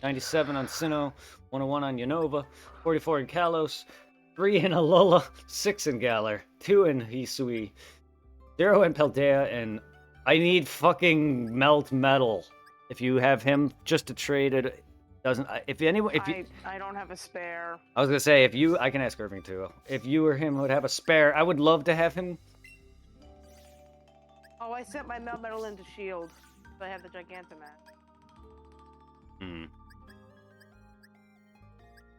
97 on Sinnoh, 101 on Unova, 44 in Kalos, 3 in Alola, 6 in Galar, 2 in Hisui, 0 in Paldea, and I need fucking Melt Metal. If you have him just to trade it, doesn't. If anyone, if you, I don't have a spare. I was gonna say if you, I can ask Irving too. If you or him would have a spare, I would love to have him. Oh, I sent my Melt Metal into Shield. So I have the Gigantamax. Hmm.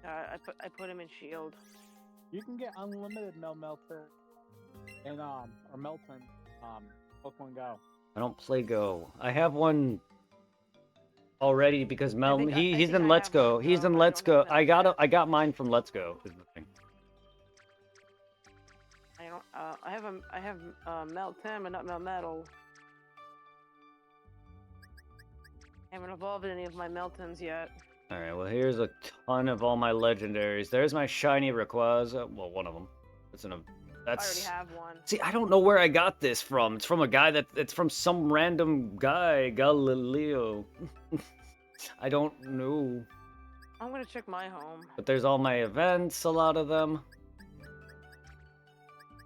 I put him in Shield. You can get unlimited Melter and or Melton Pokemon Go. I don't play Go. I have one already because Melton. He's in Let's Go. He's in Let's Go. I got mine from Let's Go. Is the thing. I don't. I have Meltem and not Melmetal. I haven't evolved any of my Meltons yet. All right. Well, here's a ton of all my legendaries. There's my shiny Rayquaza. Well, one of them. That's an. That's. I already have one. See, I don't know where I got this from. It's from a guy it's from some random guy, Galileo. I don't know. I'm gonna check my home. But there's all my events, a lot of them.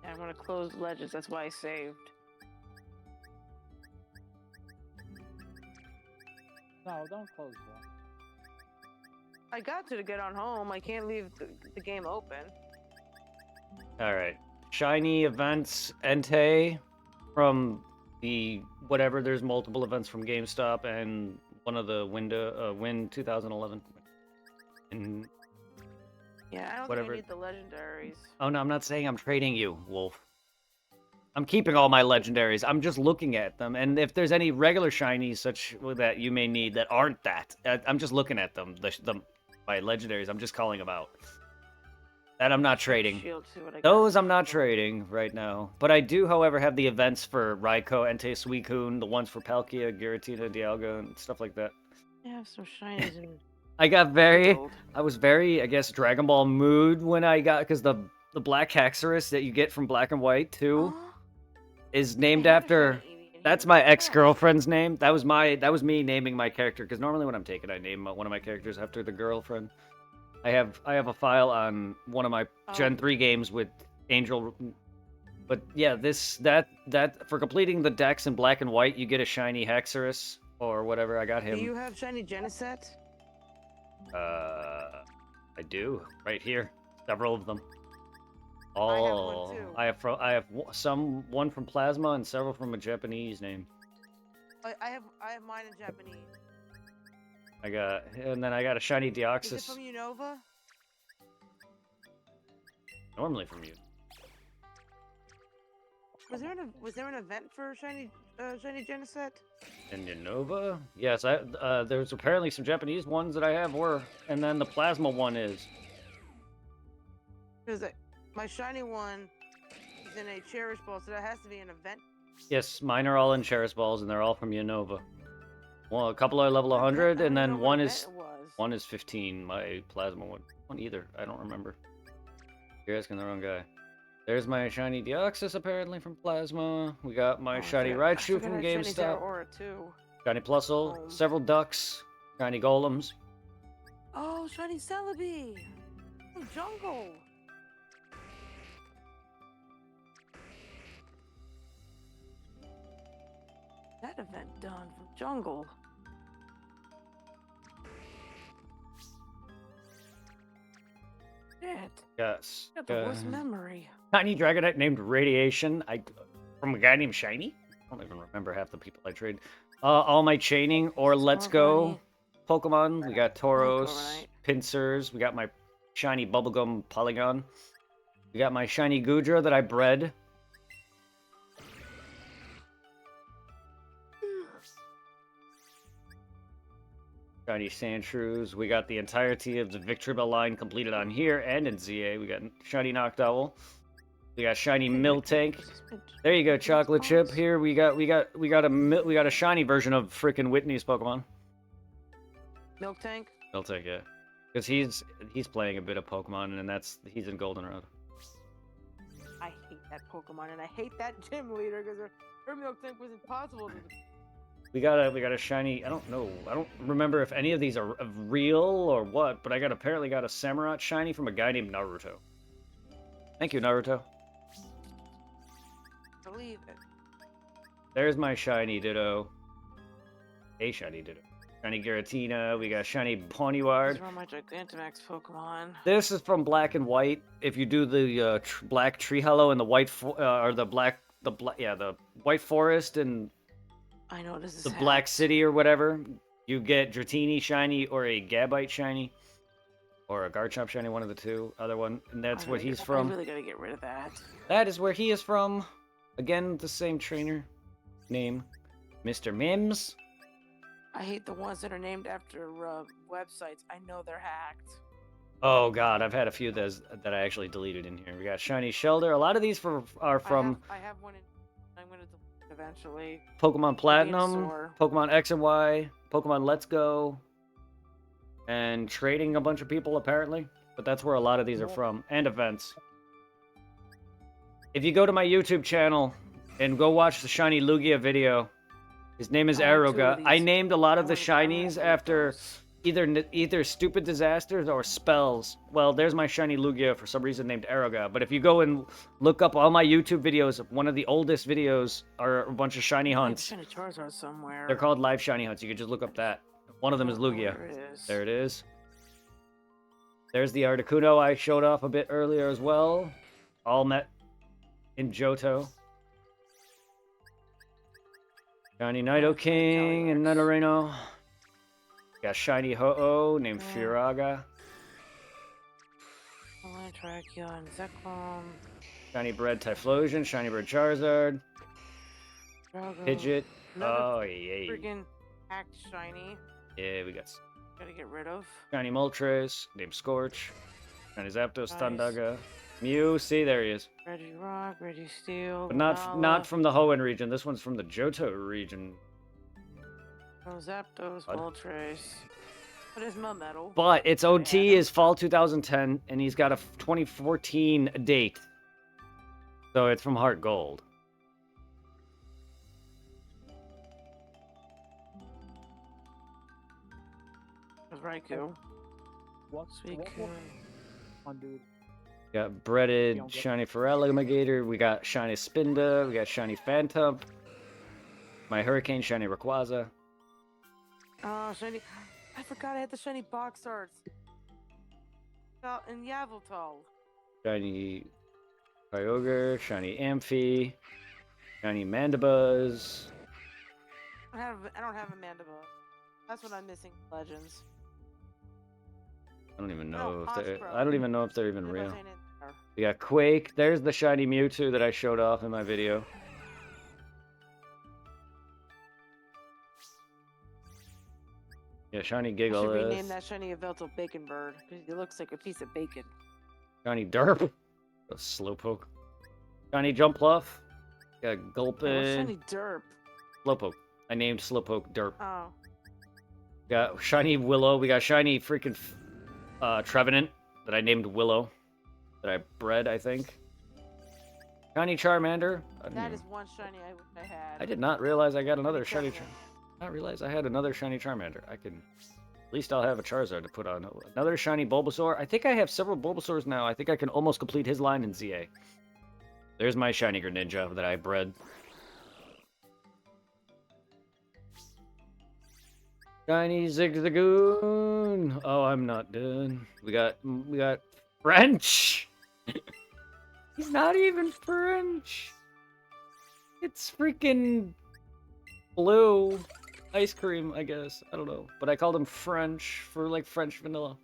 Yeah, I'm gonna close Legends. That's why I saved. No, don't close one. I got to get on home. I can't leave the game open. All right. Shiny events, Entei from the whatever. There's multiple events from GameStop and one of the Win 2011. And yeah, I don't whatever. think I need the legendaries. Oh no, I'm not saying I'm trading you, Wolf. I'm keeping all my legendaries. I'm just looking at them, and if there's any regular shinies such that you may need that aren't that, I'm just looking at them. My legendaries. I'm just calling them out. That I'm not trading. Those I'm not trading right now. But I do, however, have the events for Raikou, Entei, Suicune, the ones for Palkia, Giratina, Dialga, and stuff like that. I have some shinies in I was very, I guess, Dragon Ball mood when I got, because the Black Haxorus that you get from Black and White 2 is named after, that's my ex-girlfriend's name. That was me naming my character, because normally when I'm taken, I name one of my characters after the girlfriend. I have a file on one of my Gen 3 games with Angel, but yeah, that for completing the decks in Black and White, you get a shiny Haxorus or whatever. I got him. Do you have shiny Genesect? I do right here, several of them. Oh, I have one from Plasma and several from a Japanese name. I have mine in Japanese. And then I got a shiny Deoxys. Is it from Unova? Normally from you. Was there an event for shiny Genesect? In Unova? Yes, there's apparently some Japanese ones that I have and then the Plasma one is. Because my shiny one is in a Cherish Ball, so that has to be an event. Yes, mine are all in Cherish Balls, and they're all from Unova. Well, a couple are level 100, and then one is 15. My Plasma one either. I don't remember. You're asking the wrong guy. There's my shiny Deoxys apparently from Plasma. We got my shiny Raichu from GameStop. Shiny Plusle, several ducks, shiny golems. Oh, shiny Celebi from Jungle. That event done from Jungle. Shit. Yes. Got the worst memory. Tiny Dragonite named Radiation. From a guy named Shiny. I don't even remember half the people I trade. All my chaining or Let's Go Pokemon. We got Tauros, Pincers. We got my shiny Bubblegum Polygon. We got my shiny Goodra that I bred. Shiny Sandshrews. We got the entirety of the Victreebel line completed on here and in ZA. We got shiny Noctowl. We got shiny Miltank. There you go, Chocolate Chip. Here we got a shiny version of frickin' Whitney's Pokemon. Miltank? Miltank, yeah. Because he's playing a bit of Pokemon, and he's in Goldenrod. I hate that Pokemon, and I hate that gym leader because her Miltank was impossible to We got a shiny. I don't know. I don't remember if any of these are real or what, but I apparently got a Samurott shiny from a guy named Naruto. Thank you, Naruto. Believe it. There's my shiny Ditto. A shiny Ditto. Shiny Giratina. We got shiny Ponyard. These are all my Gigantamax Pokemon. This is from Black and White. If you do the black tree hollow and the white or the white forest and I know this is the Black hacked. City or whatever, you get Dratini shiny or a Gabite shiny or a Garchomp shiny, one of the two. Other one, and that's what he's from. I really gotta get rid of that. That is where he is from. Again, the same trainer name, Mr. Mims. I hate the ones that are named after websites. I know they're hacked. Oh God, I've had a few that I actually deleted in here. We got Shiny Shelder. A lot of these are from I have one in. I'm gonna delete it eventually. Pokemon Platinum, Venusaur. Pokemon X and Y, Pokemon Let's Go, and trading a bunch of people apparently. But that's where a lot of these are from, and events. If you go to my YouTube channel and go watch the Shiny Lugia video, his name is I have 2 of Aeroga. I these. named a lot of the I wanna shinies get after those. either stupid disasters or spells. Well, there's my shiny Lugia for some reason named Aeroga. But if you go and look up all my YouTube videos, one of the oldest videos are a bunch of shiny I have hunts. Shiny Charizard somewhere. They're called live shiny hunts. You can just look up that. One of them is Lugia. There it is. There it is. There's the Articuno I showed off a bit earlier as well. All met in Johto. Shiny Nidoking and Nidorino. Got shiny Ho-Oh named Yeah. Firaga. Tracheon, Zekrom, Shiny Bread Typhlosion, Shiny Bread Charizard, Drago. Pidgeot. Another Oh, yay. Freaking hacked shiny. Yeah, we got Gotta get rid of. Shiny Moltres named Scorch. Shiny Zapdos, Nice. Thundaga. Mew, see, there he is. Reggie Rock, Reggie Steel. But not Lunala, from the Hoenn region. This one's from the Johto region. Zapdos, What? Moltres. What is Melmetal? But its I OT had him. is fall 2010, and he's got a 2014 date. So it's from Heart Gold. That's Raikou. What? Suicune. On, dude. Got breaded Don't get- shiny Feraligatr. We got shiny Spinda. We got shiny Phantom. My Hurricane shiny Rayquaza. Oh, shiny. I forgot I had the shiny box arts. And Yveltal. Shiny Kyogre. Shiny Amphi. Shiny Mandibuzz. I don't have a Mandible. That's what I'm missing. Legends. I don't even No, know if they're. Hospro. I don't even know if they're even Mandibles real. ain't in there. We got Quake. There's the shiny Mewtwo that I showed off in my video. Yeah, shiny I should rename Gigalith. that shiny Yveltal Bacon Bird because it looks like a piece of bacon. Shiny Derp. A Slowpoke. Shiny Jumpluff. Got Oh, Gulpin. shiny Derp. Slowpoke. I named Slowpoke Derp. Oh. Got shiny Willow. We got shiny freaking Trevenant that I named Willow. That I bred, I think. Shiny Charmander. That is one shiny I wish I had. I did not realize I got another shiny. Trevenant. Not realize I had another shiny Charmander. I can. At least I'll have a Charizard to put on. Another shiny Bulbasaur. I think I have several Bulbasaurs now. I think I can almost complete his line in ZA. There's my shiny Greninja that I bred. Shiny Zigzagoon. Oh, I'm not done. We got French. He's not even French. It's freaking blue ice cream, I guess. I don't know, but I called him French for like French vanilla.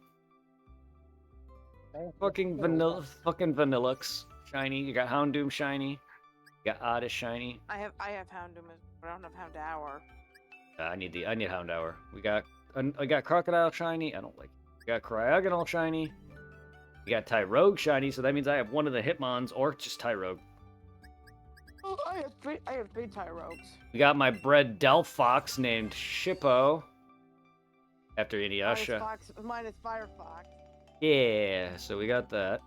Fucking Vanillux shiny. You got Houndoom shiny. You got Oddish shiny. I have Houndoom, but I don't have Houndour. I need Houndour. I got Crocodile shiny. I don't like it. We got Cryogonal shiny. We got Tyrogue shiny, so that means I have one of the Hitmons or just Tyrogue. Oh, I have three Tyrogues. We got my bred Delphox named Shippo. After Mine is Inuyasha. Mine is Firefox. Yeah, so we got that.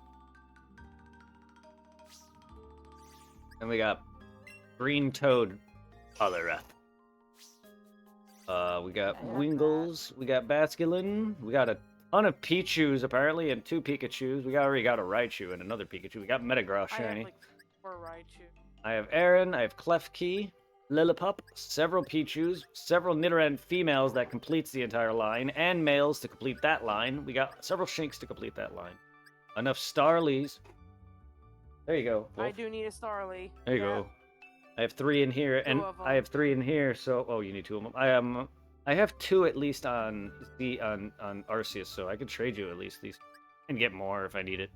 And we got Green Toad Poliwrath. We got I have Wingles, we got Basculin, we got a ton of Pichus apparently, and 2 Pikachus. We already got a Raichu and another Pikachu. We got Metagross I have shiny. like 4 Raichu. I have Aaron, I have Klefki, Lillipup, several Pichus, several Nidoran females that completes the entire line, and males to complete that line. We got several Shinx to complete that line. Enough Starlies. There you go. I Wolf. do need a Starly. There you go. I have 3 in here, and of I 'em. have 3 in here. So, oh, you need 2 of them. I have 2 at least on on Arceus, so I could trade you at least these, and get more if I need it.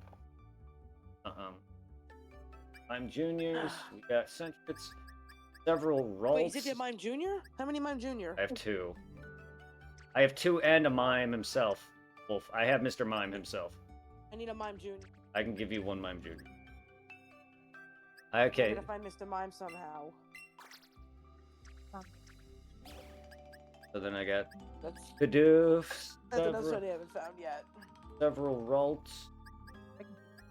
Mime Juniors. We got Sentrix. Several Ralts. Wait, you said you have Mime Jr.? How many Mime Jr.? I have 2. I have 2 and a Mime himself. Wolf. I have Mr. Mime himself. I need a Mime Jr. I can give you 1 Mime Junior. I'm Okay. gonna find Mr. Mime somehow. So then I got That's Bidoof. that's another shot I haven't found yet. Several Ralts.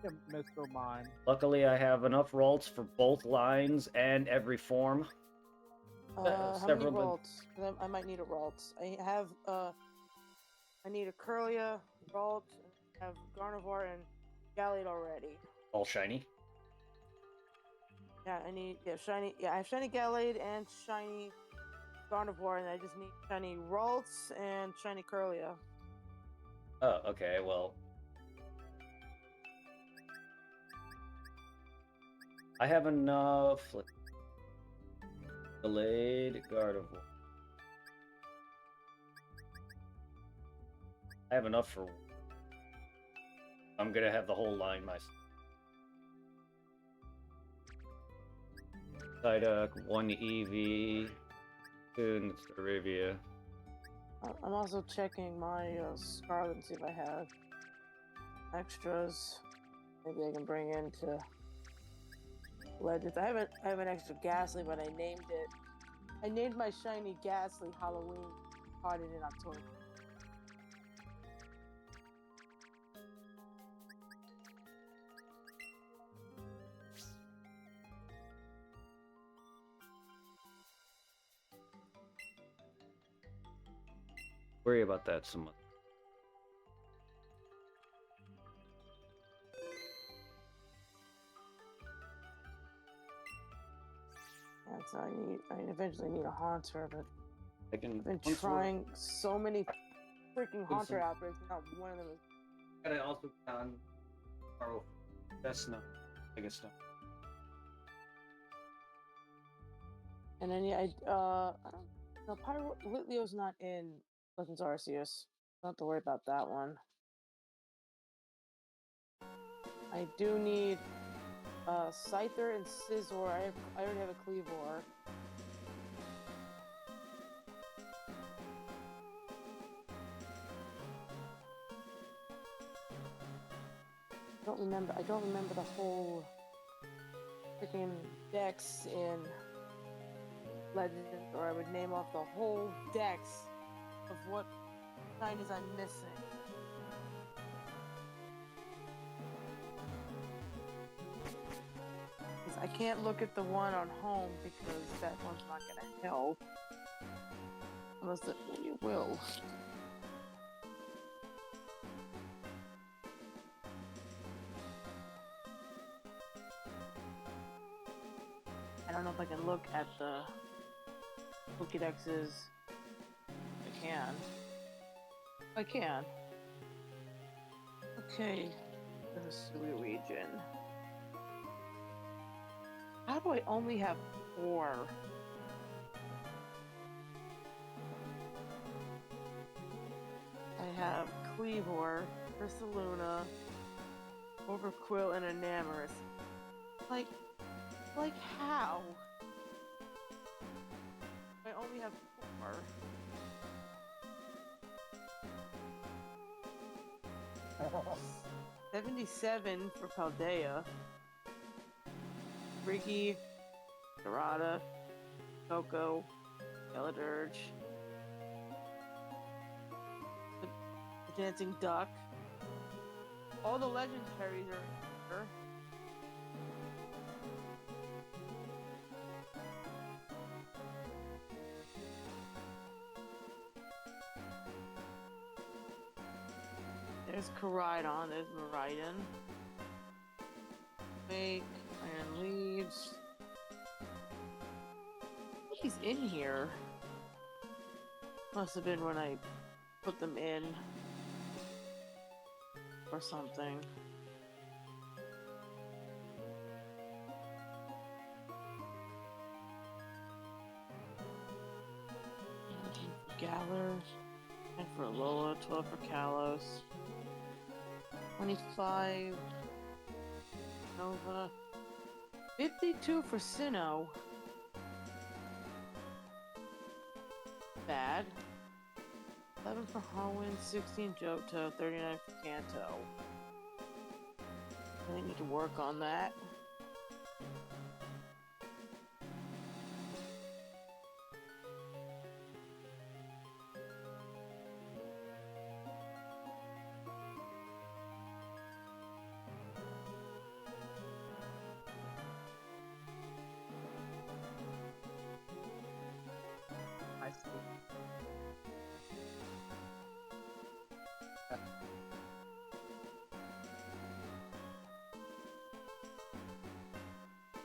Yeah, Mr. Mime. Luckily, I have enough Ralts for both lines and every form. How many several, but- Ralts? 'Cause I might need a Ralts. I have I need a Curlia, Ralt, I have Gardevoir and Gallade already. All shiny. Yeah, I need shiny. Yeah, I have shiny Gallade and shiny Gardevoir, and I just need shiny Ralts and shiny Curlia. Oh, okay. Well, I have enough. Delayed Gardevoir. I have enough for. I'm gonna have the whole line myself. Psyduck, 1 EV, 2 Staravia. I'm also checking my Scarlet and see if I have extras. Maybe I can bring into Legends. I have an extra Ghastly, but I named it. I named my shiny Ghastly Halloween. Caught it in October. Worry about that some other. That's I need. I eventually need a Haunter, but I can. I've been once we're- trying so many freaking Haunter Listen. outbreaks. Not one of them is. Gotta also on our Cessna, I guess stuff. And then yeah, I don't. No, Pyro Litleo's not in Legends Arceus. Don't have to worry about that one. I do need Scyther and Scizor. I already have a Cleavor. I don't remember the whole freaking decks in Legends, or I would name off the whole decks of what shinies I'm missing. I can't look at the one on home because that one's not gonna help. Unless it really will. I don't know if I can look at the Pokédexes. I can. I can. Okay. The Hisui region. How do I only have 4? I have Cleavor, Ursaluna, Overquill, and Enamorous. Like how? I only have 4. $77 for Paldea. Ricky, Dorada, Coco, Eladurge, the Dancing Duck. All the legendaries are here. There's Koridon, there's Miraidon. Wake, Iron Leaves. He's in here. Must have been when I put them in. Or something. Galler. 10 for Alola, 12 for Kalos. 25 Nova. 52 for Sinnoh. Bad. 11 for Harwin, 16 Johto, 39 for Kanto. I need to work on that. I see.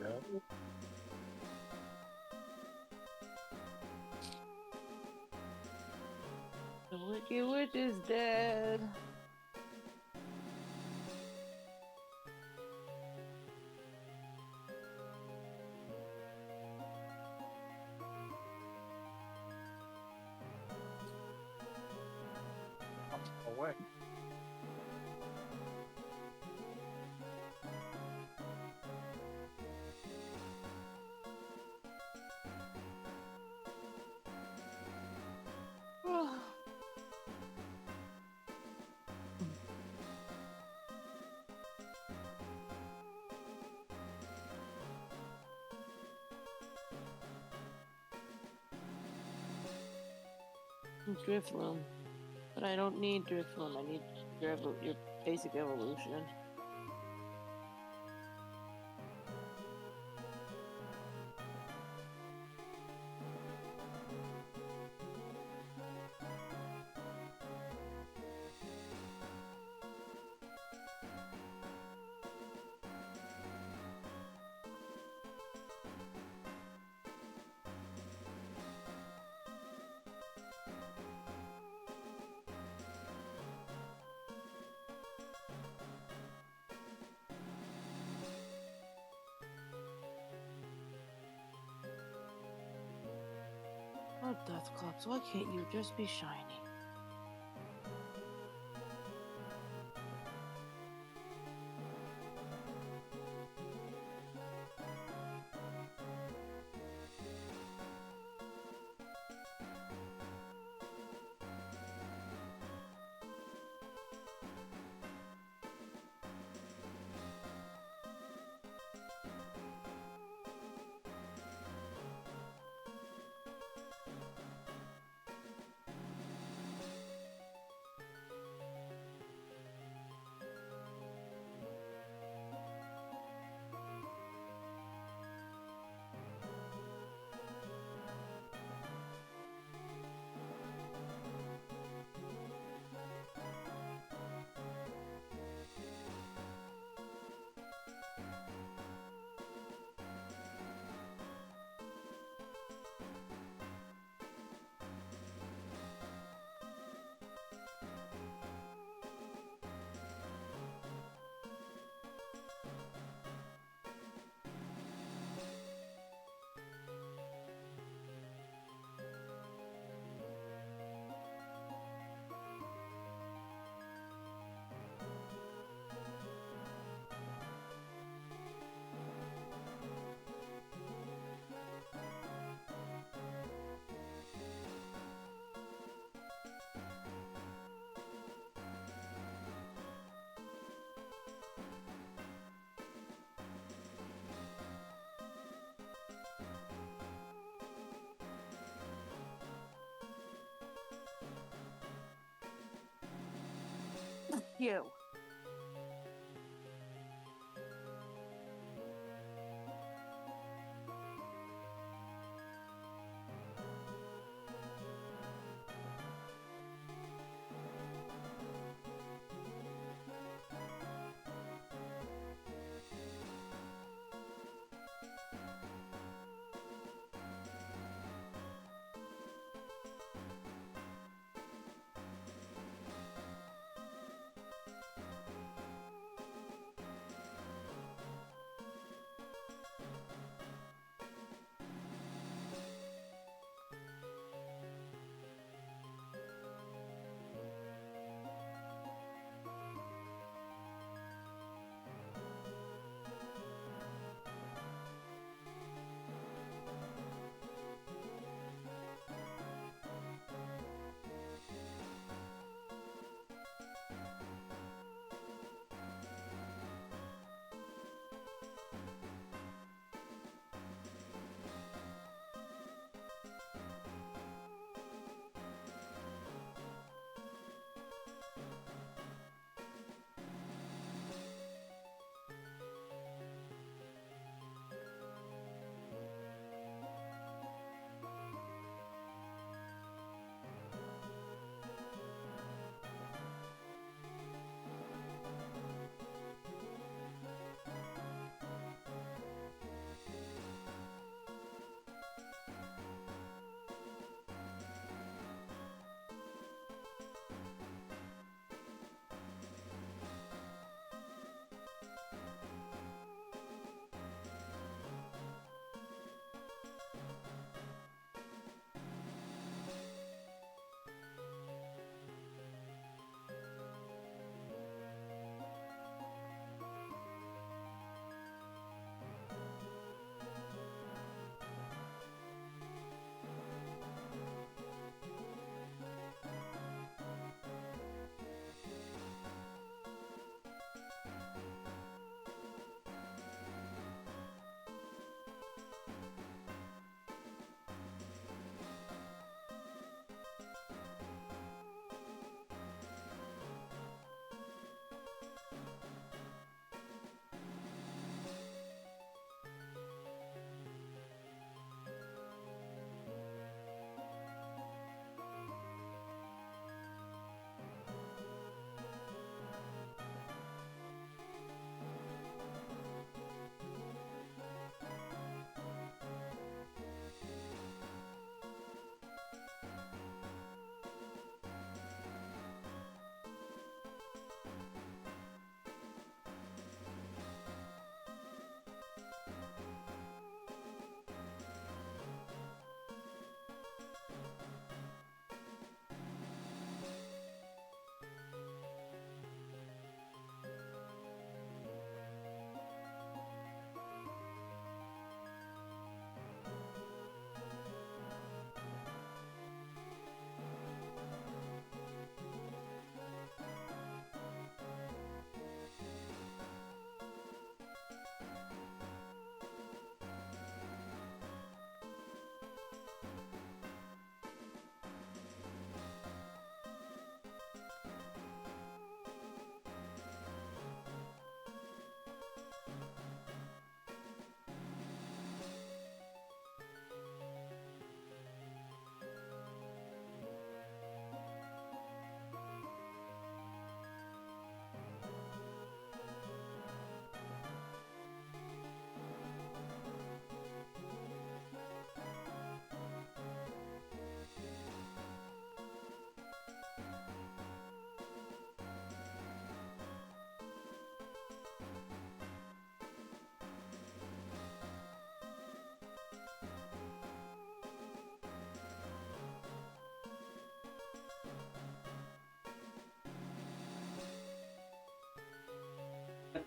Yeah. The Wicked Witch is dead. Away. Drifloon. But I don't need Drifloon, I need your basic evolution. Oh, Deathclops, why can't you just be shiny? You.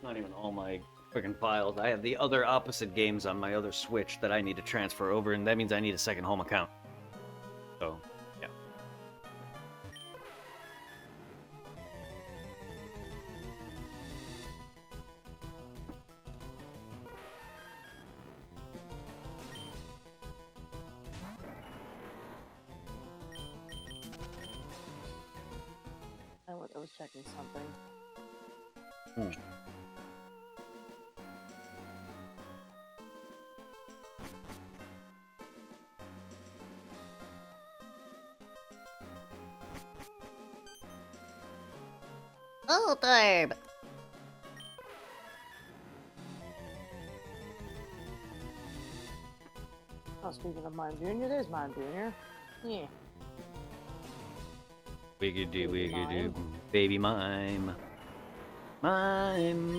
not even all my freaking files. I have the other opposite games on my other Switch that I need to transfer over, and that means I need a second home account. So, yeah. I was checking something. Oh, Darb. Oh, speaking of Mime Jr., there's Mime Jr. Yeah. Wiggity Baby wiggity, mime. baby mime. Mime,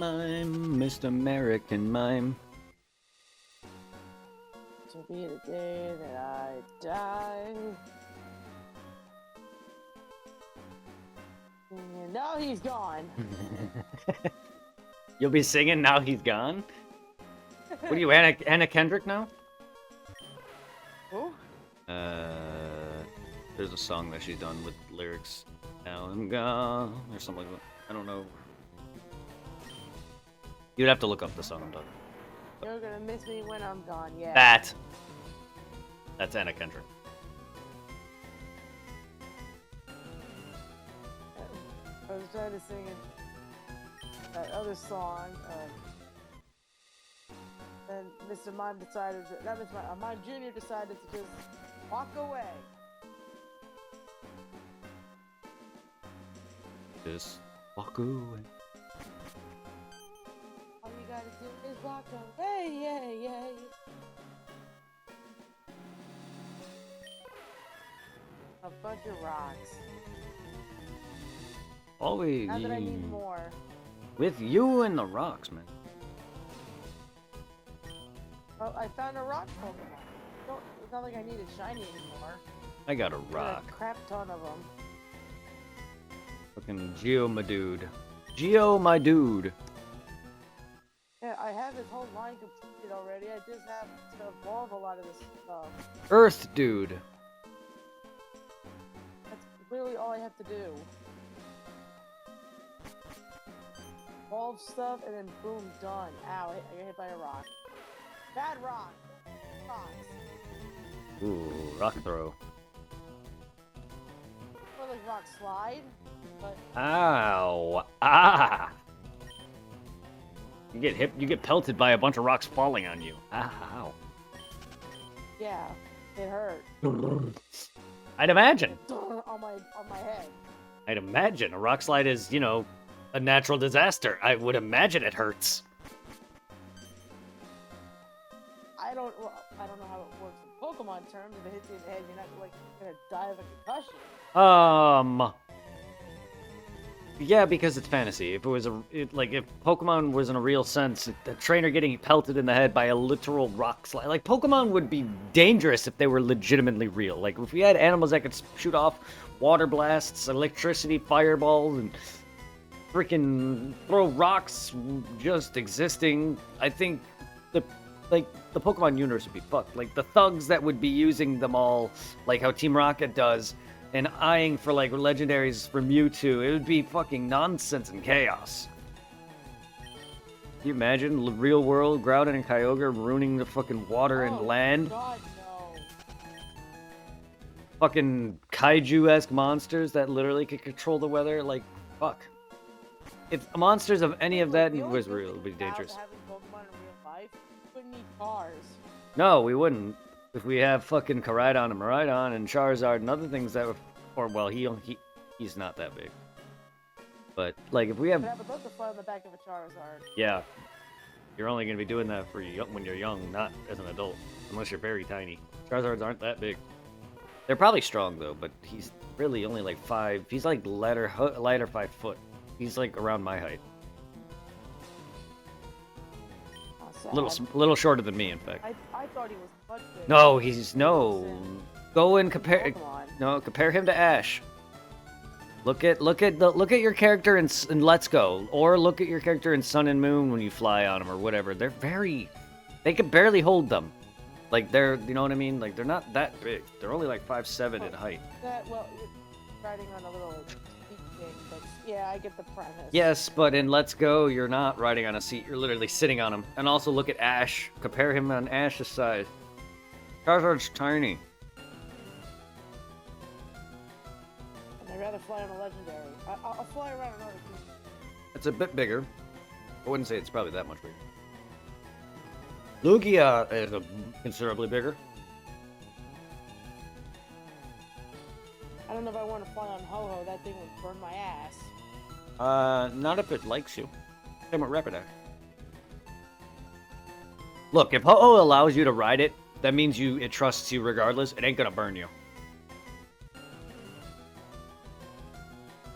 Mr. American mime. To be the day that I die. And now he's gone. You'll be singing Now He's Gone? What are you, Anna Kendrick now? Who? There's a song that she's done with lyrics. Now I'm gone, or something like that. I don't know. You'd have to look up the song I'm talking about. You're gonna miss me when I'm gone, yeah. That's Anna Kendrick. I was trying to sing that other song, and Mr. Mime decided to, not Mr. Mime, Mime Jr. decided to just walk away. Just walk away. All you gotta do is walk away, yeah, yeah. A bunch of rocks. Always Now that I need more. with you and the rocks, man. Well, I found a rock Pokemon. It's not like I need a shiny anymore. I got a Got rock. a crap ton of them. Fucking Geo, my dude. Geo, my dude. Yeah, I have his whole line completed already. I just have to evolve a lot of this stuff. Earth, dude. That's literally all I have to do. Evolve stuff and then boom, done. Ow, I got hit by a rock. Bad rock. Rocks. Ooh, rock throw. Or like rock slide, but Ow. Ah. You get hit. You get pelted by a bunch of rocks falling on you. Ow. yeah, it hurt. I'd imagine. on my head. I'd imagine a rock slide is, you know, a natural disaster. I would imagine it hurts. I don't know how it works in Pokemon terms. If it hits you in the head, you're not like gonna die of a concussion. Yeah, because it's fantasy. If it was if Pokemon was in a real sense, a trainer getting pelted in the head by a literal rock slide, like Pokemon would be dangerous if they were legitimately real. Like if we had animals that could shoot off water blasts, electricity, fireballs, and freaking throw rocks just existing, I think the Pokemon universe would be fucked. Like the thugs that would be using them all, like how Team Rocket does, and eyeing for like legendaries for Mewtwo, it would be fucking nonsense and chaos. Can you imagine real world Groudon and Kyogre ruining the fucking water and land? God, no. Fucking kaiju-esque monsters that literally could control the weather, like, fuck. If monsters of any of that The only was good real, it would be thing about dangerous. having Pokemon in real life, you wouldn't need cars. No, we wouldn't. If we have fucking Koraidon and Miraidon and Charizard and other things that were, or well, he's not that big. But like if we have, But have a look to fly on the back of a Charizard. yeah, you're only gonna be doing that for when you're young, not as an adult, unless you're very tiny. Charizards aren't that big. They're probably strong though, but he's really only like 5. He's like lighter 5 foot. He's like around my height. Oh, Little shorter than me, in fact. I thought he was much bigger. No, he's no. Go and compare. Pokemon. No, compare him to Ash. Look at your character in Let's Go, or look at your character in Sun and Moon when you fly on them or whatever. They can barely hold them. Like you know what I mean? Like they're not that big. They're only like 5'7" in height. Well, you're riding on a little seat thing, but yeah, I get the premise. Yes, but in Let's Go, you're not riding on a seat. You're literally sitting on him. And also look at Ash. Compare him on Ash's size. Charizard's tiny. And I'd rather fly on a legendary. I'll fly around another team. It's a bit bigger. I wouldn't say it's probably that much bigger. Lugia is considerably bigger. I don't know if I want to fly on Ho-Ho. That thing would burn my ass. Not if it likes you. Same with Rapidash. Look, if Ho-Oh allows you to ride it, that means it trusts you regardless. It ain't gonna burn you.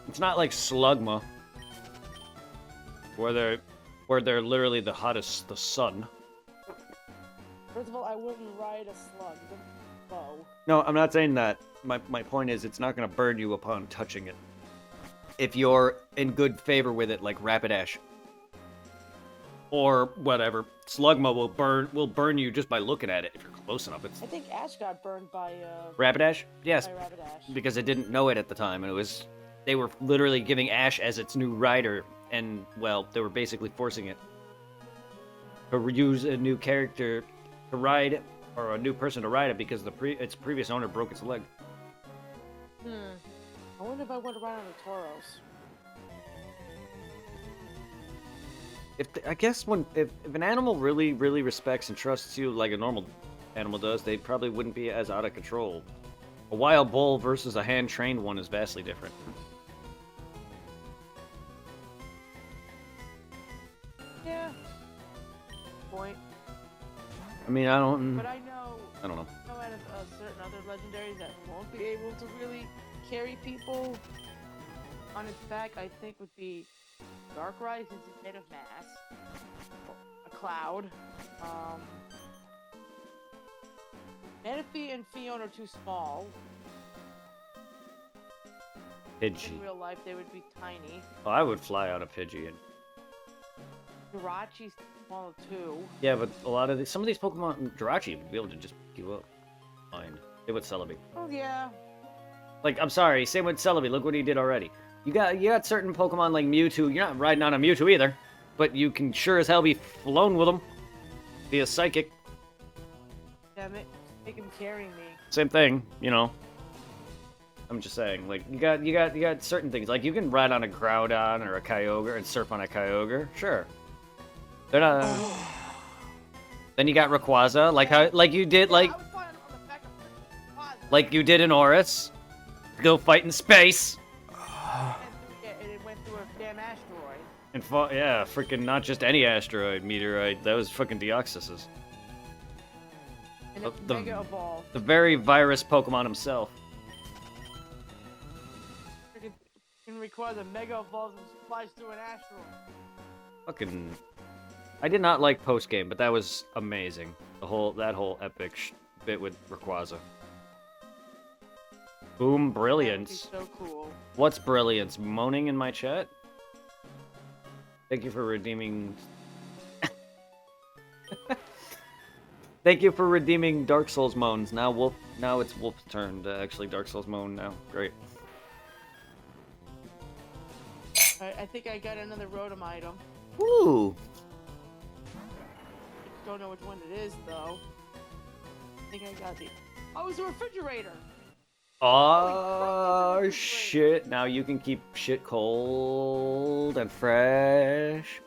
It's not like Slugma, where they're literally the hottest, the sun. First of all, I wouldn't ride a slug. Low. No, I'm not saying that. My point is, it's not gonna burn you upon touching it. If you're in good favor with it, like Rapidash. Or whatever. Slugma will burn you just by looking at it if you're close enough. I think Ash got burned by Rapidash? Yes. by Rapidash. Because it didn't know it at the time, and they were literally giving Ash as its new rider, and well, they were basically forcing it to use a new character to ride, or a new person to ride it, because its previous owner broke its leg. I wonder if I want to ride on the Tauros. If an animal really, really respects and trusts you like a normal animal does, they probably wouldn't be as out of control. A wild bull versus a hand-trained one is vastly different. Yeah. Point. I mean, I don't But know. I know out of certain other legendaries that won't be able to really carry people on its back, I think would be Darkrai, since it's made of mass. A Cloud. Manaphy and Fion are too small. Pidgey. In real life, they would be tiny. Well, I would fly out a Pidgey. Jirachi's small too. Yeah, but some of these Pokemon, Jirachi would be able to just pick you up. Fine. It would Celebi. Oh yeah. Like, I'm sorry, same with Celebi. Look what he did already. You got certain Pokemon like Mewtwo. You're not riding on a Mewtwo either, but you can sure as hell be flown with them via Psychic. Damn it! Make him carry me. Same thing, you know. I'm just saying, like you got certain things. Like you can ride on a Groudon or a Kyogre and surf on a Kyogre. Sure. They're not. Then you got Rayquaza, like you did, I was flying on the back of Rayquaza. like you did in Oris. Go fight in space. And it went through a damn asteroid. And fought, yeah, freaking not just any asteroid, meteorite. That was fucking Deoxys's. And it The- mega evolved. The very virus Pokemon himself. Freaking Rayquaza mega evolves and flies through an asteroid. Fucking. I did not like post game, but that was amazing. That whole epic bit with Rayquaza. Boom, brilliance. That would be so cool. What's brilliance? Moaning in my chat? Thank you for redeeming. Thank you for redeeming Dark Souls moans. Now it's Wolf's turn to actually Dark Souls moan now. Great. Alright, I think I got another Rotom item. Woo! Don't know which one it is though. I think I got the. Oh, it's a refrigerator. Oh shit! Now you can keep shit cold and fresh.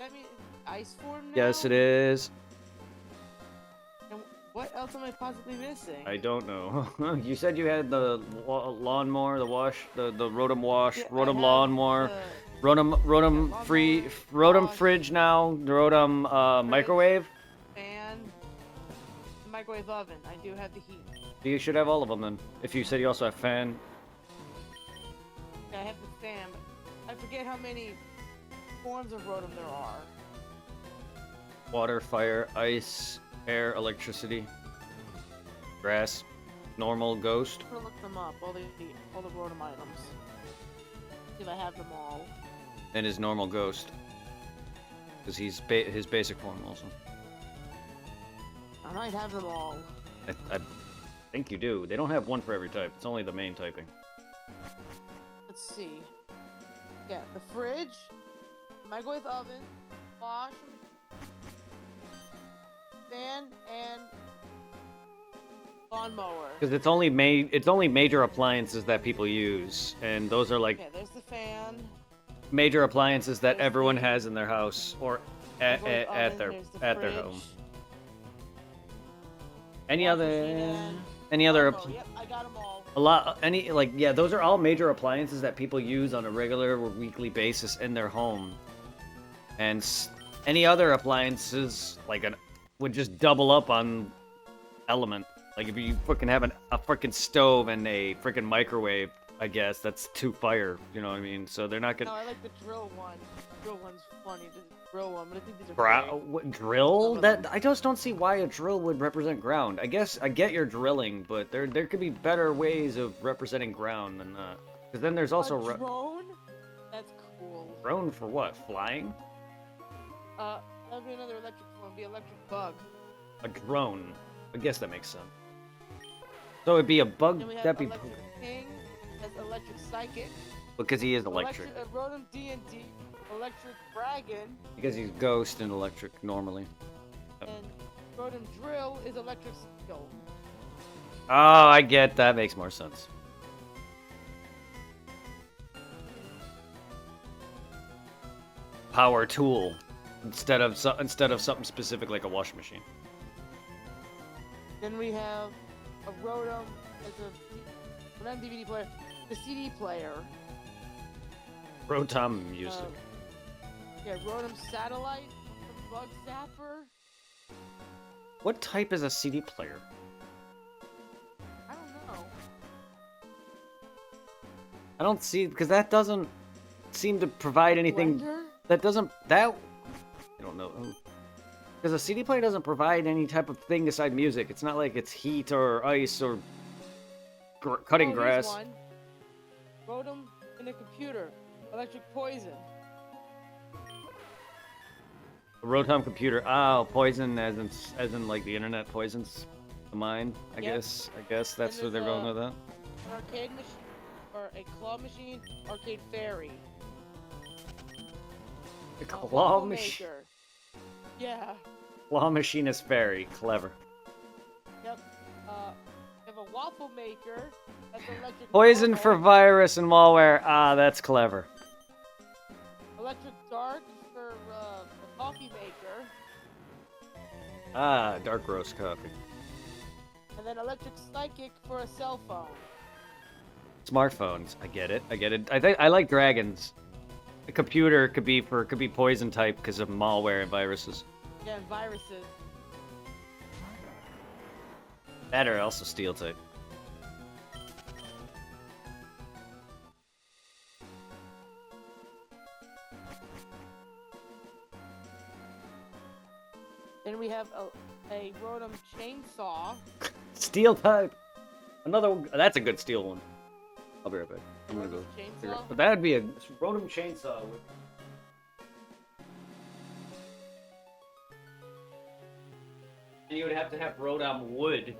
That means ice form now? Yes, it is. And what else am I possibly missing? I don't know. You said you had the lawnmower, the Rotom wash, Yeah, I Rotom have lawnmower, the- Rotom Yeah, free, lawnmower, Rotom wash, fridge now, Rotom fridge. microwave. fan, the microwave oven. I do have the heat. You should have all of them then. If you said you also have fan. I have the fan, but I forget how many forms of Rotom there are. Water, fire, ice, air, electricity, grass, normal, ghost. I'm gonna look them up. All the Rotom items. If I have them all. And his normal ghost. Because he's his basic form also. I might have them all. I think you do. They don't have one for every type. It's only the main typing. Let's see. Yeah, the fridge, microwave oven, wash, fan, and lawnmower. Because it's only major appliances that people use, and those are like Okay, there's the fan. major appliances that There's everyone the has in their house or at microwave oven, their there's the at their fridge, home. Any wash other machine, and any other lawnmower. Yep, I got them all. a lot any like yeah, those are all major appliances that people use on a regular or weekly basis in their home. And any other appliances like would just double up on element. Like if you freaking have a freaking stove and a freaking microwave, I guess that's two fire. You know what I mean? So they're not No, gonna I like the drill one. The drill one's funny. The drill one, but I think these are fake. drill. Some of That them. I just don't see why a drill would represent ground. I guess I get your drilling, but there could be better ways of representing ground than that. Because then there's also A drone? That's cool. drone for what? Flying? That'd be another electric one. Be electric bug. A drone. I guess that makes sense. So it'd be a bug. Then we have That'd be electric king. Has electric psychic. because he is electric. Rotom D&D. Electric dragon. Because he's ghost and electric normally. And Rotom drill is electric steel. Oh, I get that. Makes more sense. Power tool instead of something specific like a washing machine. Then we have a Rotom as an DVD player. The CD player. Rotom music. Yeah, Rotom satellite. Bug zapper. What type is a CD player? I don't know. I don't see because that doesn't seem to provide anything. Blender? I don't know. Because a CD player doesn't provide any type of thing aside music. It's not like it's heat or ice or cutting Here's grass. one. Rotom in a computer. Electric poison. A Rotom computer. Oh, poison as in like the internet poisons the mind. I Yep. guess that's And what they're there's going with that. An arcade machine. Or a claw machine. Arcade fairy. The A claw waffle machine. maker. Yeah. Claw machine is very clever. Yep. We have a waffle maker. That's electric. Poison normal. for virus and malware. Ah, that's clever. Electric dark for a coffee maker. Ah, dark roast coffee. And then electric psychic for a cell phone. Smartphones. I get it. I think I like dragons. A computer could be poison type because of malware and viruses. Yeah, and viruses. That or also steel type. Then we have a Rotom chainsaw. Steel type. Another. That's a good steel one. I'll be right back. I'm gonna go. Rotom figure it- chainsaw. But that'd be a Rotom chainsaw. And you would have to have Rotom wood.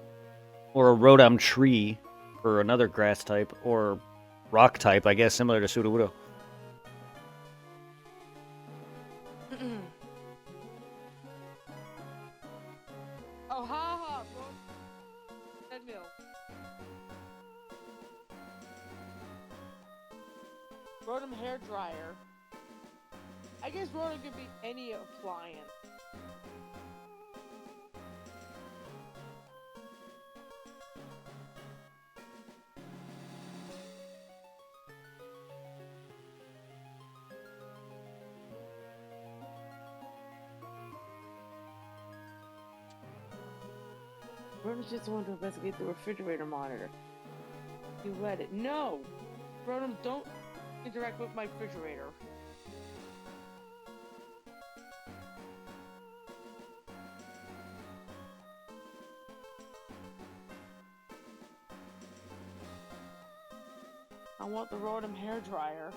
Or a Rotom tree for another grass type, or rock type, I guess, similar to Sudowoodo. Oh, ha ha! Treadmill. Rotom hair dryer. I guess Rotom could be any appliance. Rotom's just want to investigate the refrigerator monitor. You let it. No! Rotom, don't interact with my refrigerator. I want the Rotom hair dryer.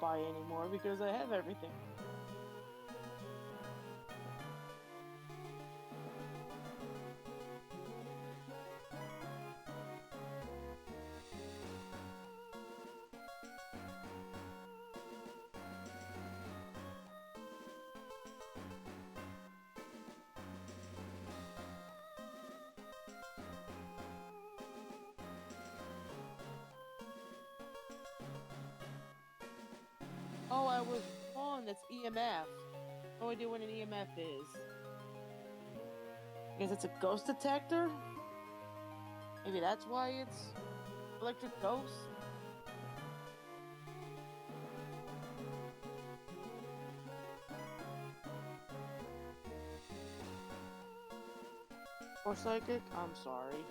buy anymore because I have everything. Oh, I was wrong. That's EMF. No idea what an EMF is. I guess it's a ghost detector? Maybe that's why it's electric ghost? Or psychic? I'm sorry.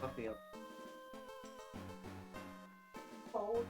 Puppy up. Cold.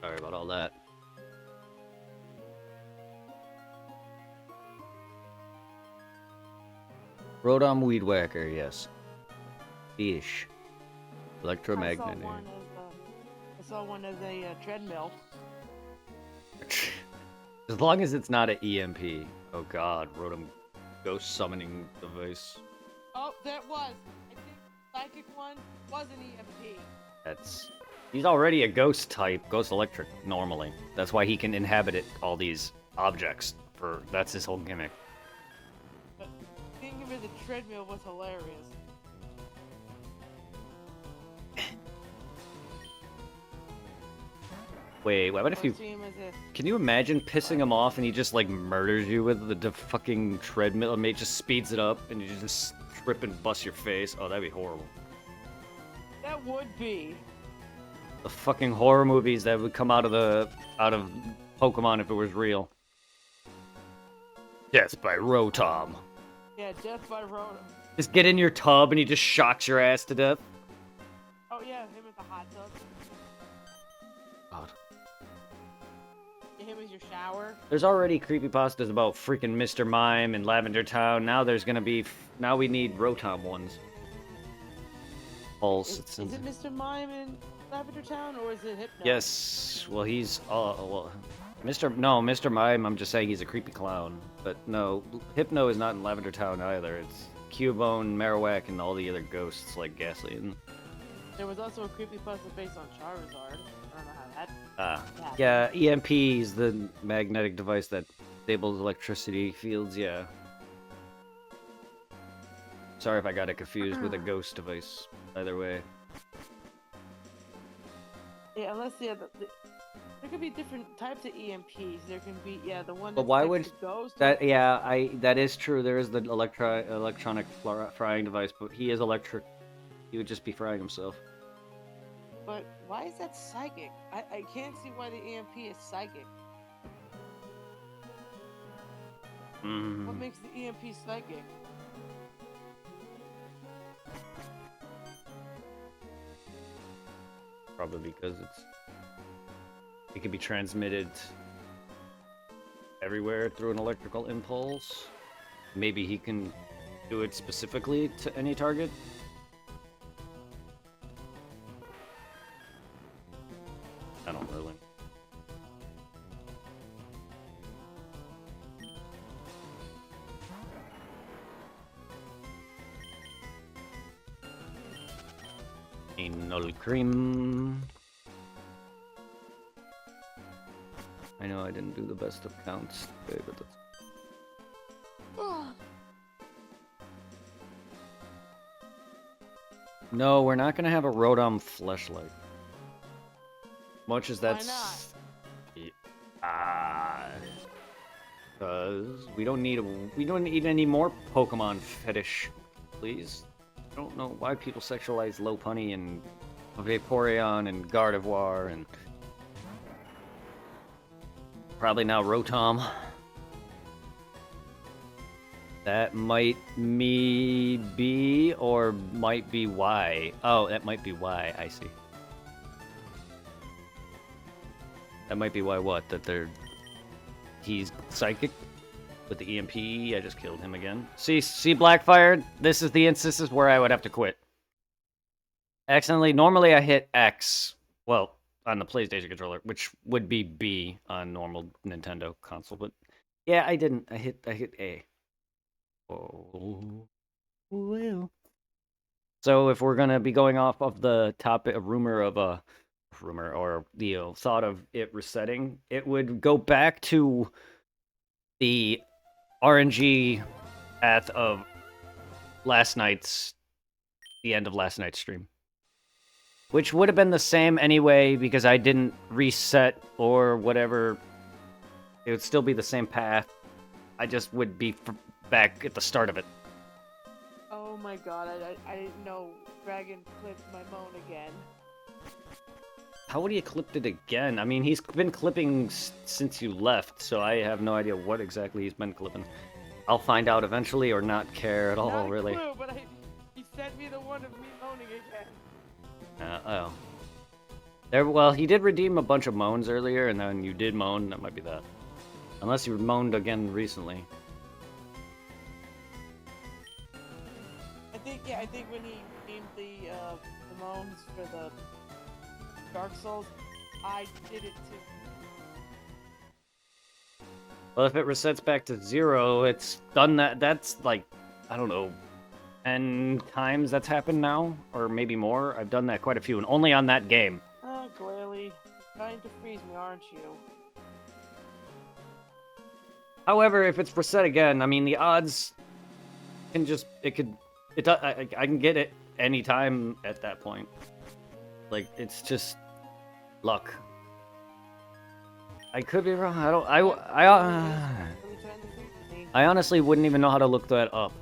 Sorry about all that. Rotom Weed Whacker, yes. Fish. Electromagnet. I saw one as a treadmill. As long as it's not an EMP. Oh god, Rotom Ghost Summoning Device. Oh, that was. I think the psychic one was an EMP. That's... He's already a ghost type, ghost electric, normally. That's why he can inhabit all these objects. That's his whole gimmick. But seeing him as a treadmill was hilarious. Wait, what if you... See him as a... Can you imagine pissing him off and he just like murders you with the fucking treadmill and just speeds it up and you just trip and bust your face? Oh, that'd be horrible. That would be. The fucking horror movies that would come out of Pokemon if it was real. Death by Rotom. Yeah, death by Rotom. Just get in your tub and he just shocks your ass to death. Oh yeah, him as the hot tub. God. Him as your shower. There's already creepypastas about freaking Mr. Mime and Lavender Town. Now there's gonna be... Now we need Rotom ones. Pulse. Is it Mr. Mime in Lavender Town or is it Hypno? Yes. Well, he's... Mr. Mime, I'm just saying he's a creepy clown. But no, Hypno is not in Lavender Town either. It's Cubone, Marowak, and all the other ghosts like Ghastly. There was also a creepypasta based on Charizard. I don't know how that happened. Yeah, EMP is the magnetic device that disables electricity fields, yeah. Sorry if I got it confused with a ghost device. Either way. Yeah, unless there could be different types of EMPs. There can be the one. But why would ghost? that? Yeah, that is true. There is the electronic frying device, but he is electric. He would just be frying himself. But why is that psychic? I can't see why the EMP is psychic. What makes the EMP psychic? Probably because it can be transmitted everywhere through an electrical impulse. Maybe he can do it specifically to any target. I don't really. Anal cream. I know I didn't do the best of counts today, but that's... No, we're not gonna have a Rotom fleshlight. Much as that's... Why not? Because we don't need any more Pokemon fetish, please. I don't know why people sexualize Lopunny and Vaporeon and Gardevoir and probably now Rotom. That might be or might be why. Oh, that might be why. I see. That might be why what? That he's psychic with the EMP. I just killed him again. See Blackfire? This is the instances where I would have to quit. Accidentally, normally I hit X. Well, on the PlayStation controller, which would be B on normal Nintendo console, but yeah, I didn't. I hit A. Oh, well. So if we're gonna be going off of the topic, a rumor or the thought of it resetting, it would go back to the RNG path of the end of last night's stream. Which would have been the same anyway, because I didn't reset or whatever. It would still be the same path. I just would be back at the start of it. Oh my god, I didn't know Dragon clipped my moan again. How would he have clipped it again? I mean, he's been clipping since you left, so I have no idea what exactly he's been clipping. I'll find out eventually or not care at all, Not a really. clue, but he sent me the one of me moaning again. Oh. Well, he did redeem a bunch of moans earlier, and then you did moan. That might be that. Unless you moaned again recently. I think when he named the moans for the Dark Souls, I did it too. Well, if it resets back to 0, it's done that. That's like, I don't know, 10 times that's happened now, or maybe more. I've done that quite a few, and only on that game. Glalie, trying to freeze me, aren't you? However, if it's reset again, I mean, the odds can just, I can get it anytime at that point. Like, it's just luck. I could be wrong. Really trying to freeze me. I honestly wouldn't even know how to look that up.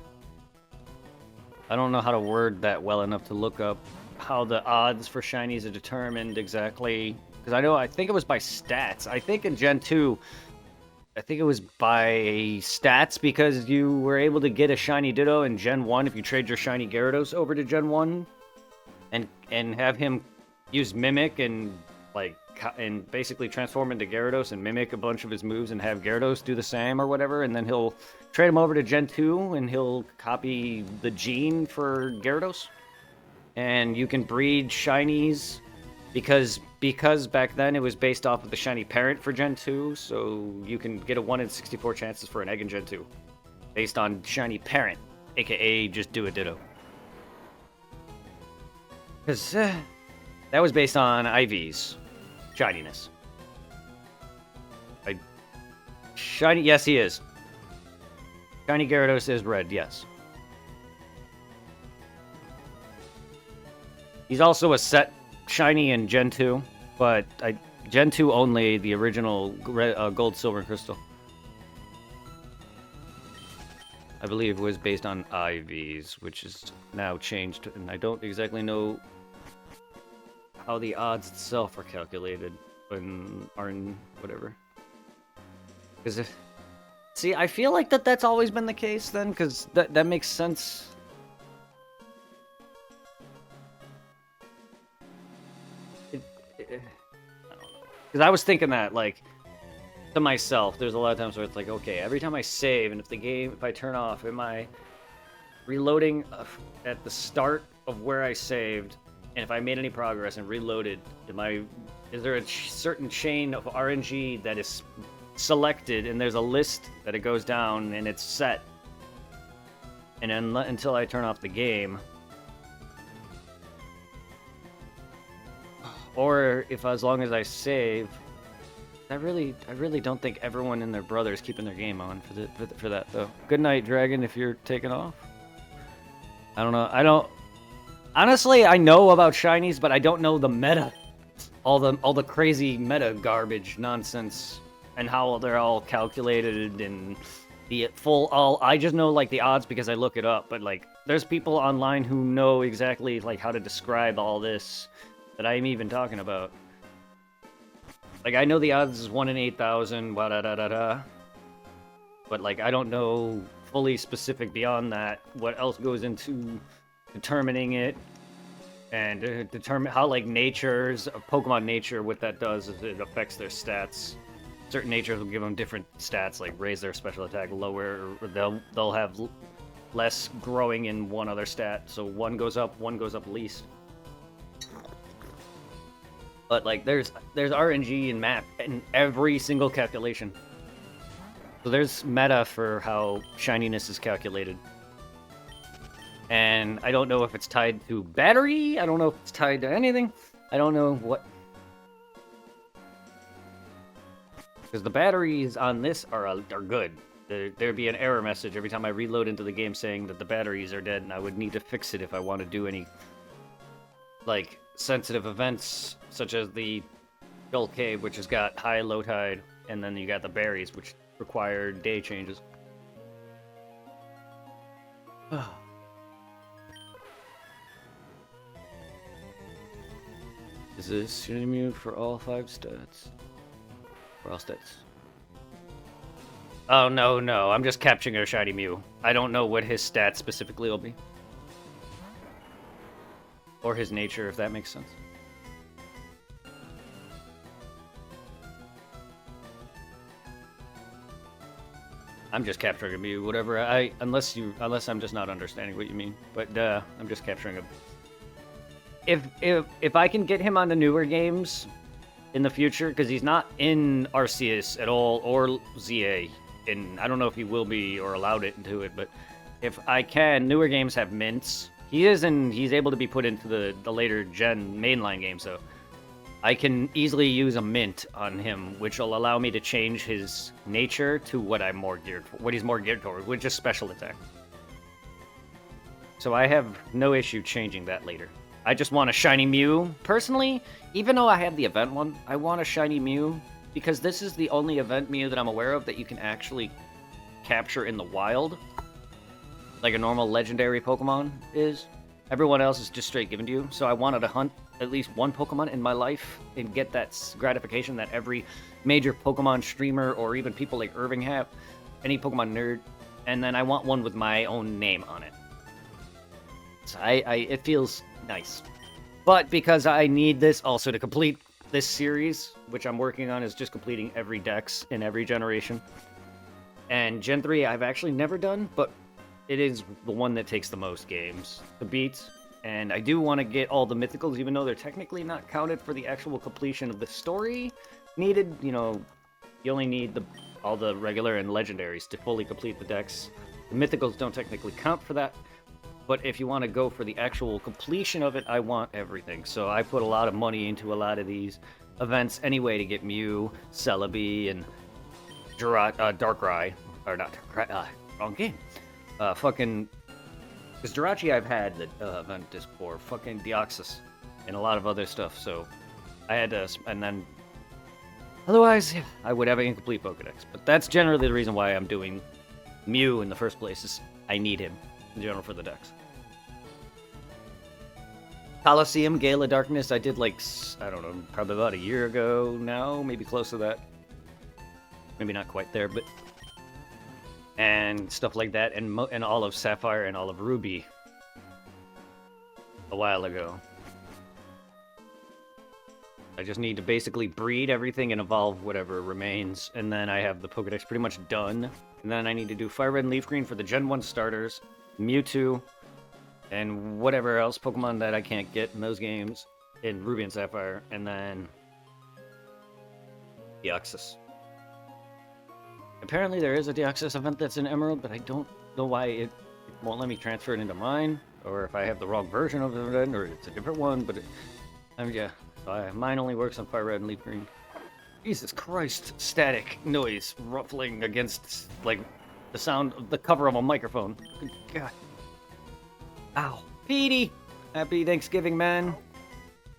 I don't know how to word that well enough to look up how the odds for shinies are determined exactly. Because I think it was by stats. I think in Gen 2, I think it was by stats because you were able to get a shiny Ditto in Gen 1 if you trade your shiny Gyarados over to Gen 1 and have him use Mimic and basically transform into Gyarados and mimic a bunch of his moves and have Gyarados do the same or whatever, and then he'll trade him over to Gen 2 and he'll copy the gene for Gyarados. And you can breed shinies because back then it was based off of the shiny parent for Gen 2, so you can get a 1 in 64 chances for an egg in Gen 2 based on shiny parent, aka just do a Ditto. Because that was based on Ivy's shininess. Shiny, yes, he is. Shiny Gyarados is red, yes. He's also a set shiny in Gen 2, but Gen 2 only, the original Gold, Silver, and Crystal. I believe was based on Ivy's, which is now changed, and I don't exactly know how the odds itself are calculated when are in whatever. Because see, I feel like that's always been the case then, because that makes sense. Because I was thinking that, like, to myself, there's a lot of times where it's like, okay, every time I save, and if I turn off, am I reloading at the start of where I saved, and if I made any progress and reloaded, is there a certain chain of RNG that is selected, and there's a list that it goes down, and it's set, and then until I turn off the game, or if as long as I save, I really don't think everyone and their brother is keeping their game on for that though. Good night, Dragon, if you're taking off. I don't know. Honestly, I know about shinies, but I don't know the meta, all the crazy meta garbage nonsense, and how they're all calculated and the full. I just know like the odds because I look it up. But like, there's people online who know exactly like how to describe all this that I'm even talking about. Like, I know the odds is 1 in 8,000, da. But like, I don't know fully specific beyond that. What else goes into determining it, and determine how like natures of Pokemon nature, what that does is it affects their stats. Certain natures will give them different stats, like raise their special attack lower, or they'll have less growing in one other stat. So one goes up least. But like, there's RNG and map in every single calculation. So there's meta for how shininess is calculated. And I don't know if it's tied to battery. I don't know if it's tied to anything. I don't know what. Because the batteries on this are good. There'd be an error message every time I reload into the game saying that the batteries are dead, and I would need to fix it if I want to do any like sensitive events, such as the Skull Cave, which has got high, low tide, and then you got the berries, which require day changes. Is this immune for all 5 stats? For all stats? Oh, no. I'm just capturing a shiny Mew. I don't know what his stats specifically will be. Or his nature, if that makes sense. I'm just capturing a Mew, whatever. Unless I'm just not understanding what you mean. But I'm just capturing a. If I can get him on the newer games in the future, because he's not in Arceus at all or ZA, and I don't know if he will be or allowed it into it, but if I can, newer games have mints. He's able to be put into the later gen mainline games, so I can easily use a mint on him, which will allow me to change his nature to what I'm more geared for, what he's more geared toward, which is special attack. So I have no issue changing that later. I just want a shiny Mew. Personally, even though I have the event one, I want a shiny Mew because this is the only event Mew that I'm aware of that you can actually capture in the wild, like a normal legendary Pokemon is. Everyone else is just straight given to you. So I wanted to hunt at least one Pokemon in my life and get that gratification that every major Pokemon streamer or even people like Irving have, any Pokemon nerd, and then I want one with my own name on it. So it feels nice. But because I need this also to complete this series, which I'm working on, is just completing every dex in every generation. And Gen 3 I've actually never done, but it is the one that takes the most games to beat. And I do want to get all the mythicals, even though they're technically not counted for the actual completion of the story needed. You know, you only need all the regular and legendaries to fully complete the dex. The mythicals don't technically count for that. But if you want to go for the actual completion of it, I want everything. So I put a lot of money into a lot of these events anyway to get Mew, Celebi, and Darkrai. Or not Darkrai, wrong game. Fucking... Because Jirachi I've had the event disc for. Fucking Deoxys. And a lot of other stuff, so... I had to... And then... Otherwise, yeah, I would have an incomplete Pokedex. But that's generally the reason why I'm doing Mew in the first place, is I need him. In general for the decks. Colosseum, Gale of Darkness, I did like, I don't know, probably about a year ago now, maybe close to that. Maybe not quite there, but... And stuff like that, and all of Sapphire and all of Ruby. A while ago. I just need to basically breed everything and evolve whatever remains, and then I have the Pokedex pretty much done. And then I need to do Fire Red and Leaf Green for the Gen 1 starters. Mewtwo, and whatever else Pokemon that I can't get in those games in Ruby and Sapphire, and then Deoxys. Apparently there is a Deoxys event that's in Emerald, but I don't know why it won't let me transfer it into mine, or if I have the wrong version of the event, or it's a different one, but yeah, mine only works on Fire Red and Leaf Green. Jesus Christ, static noise ruffling against, like, the sound of the cover of a microphone. Good God. Ow. Petey! Happy Thanksgiving, man.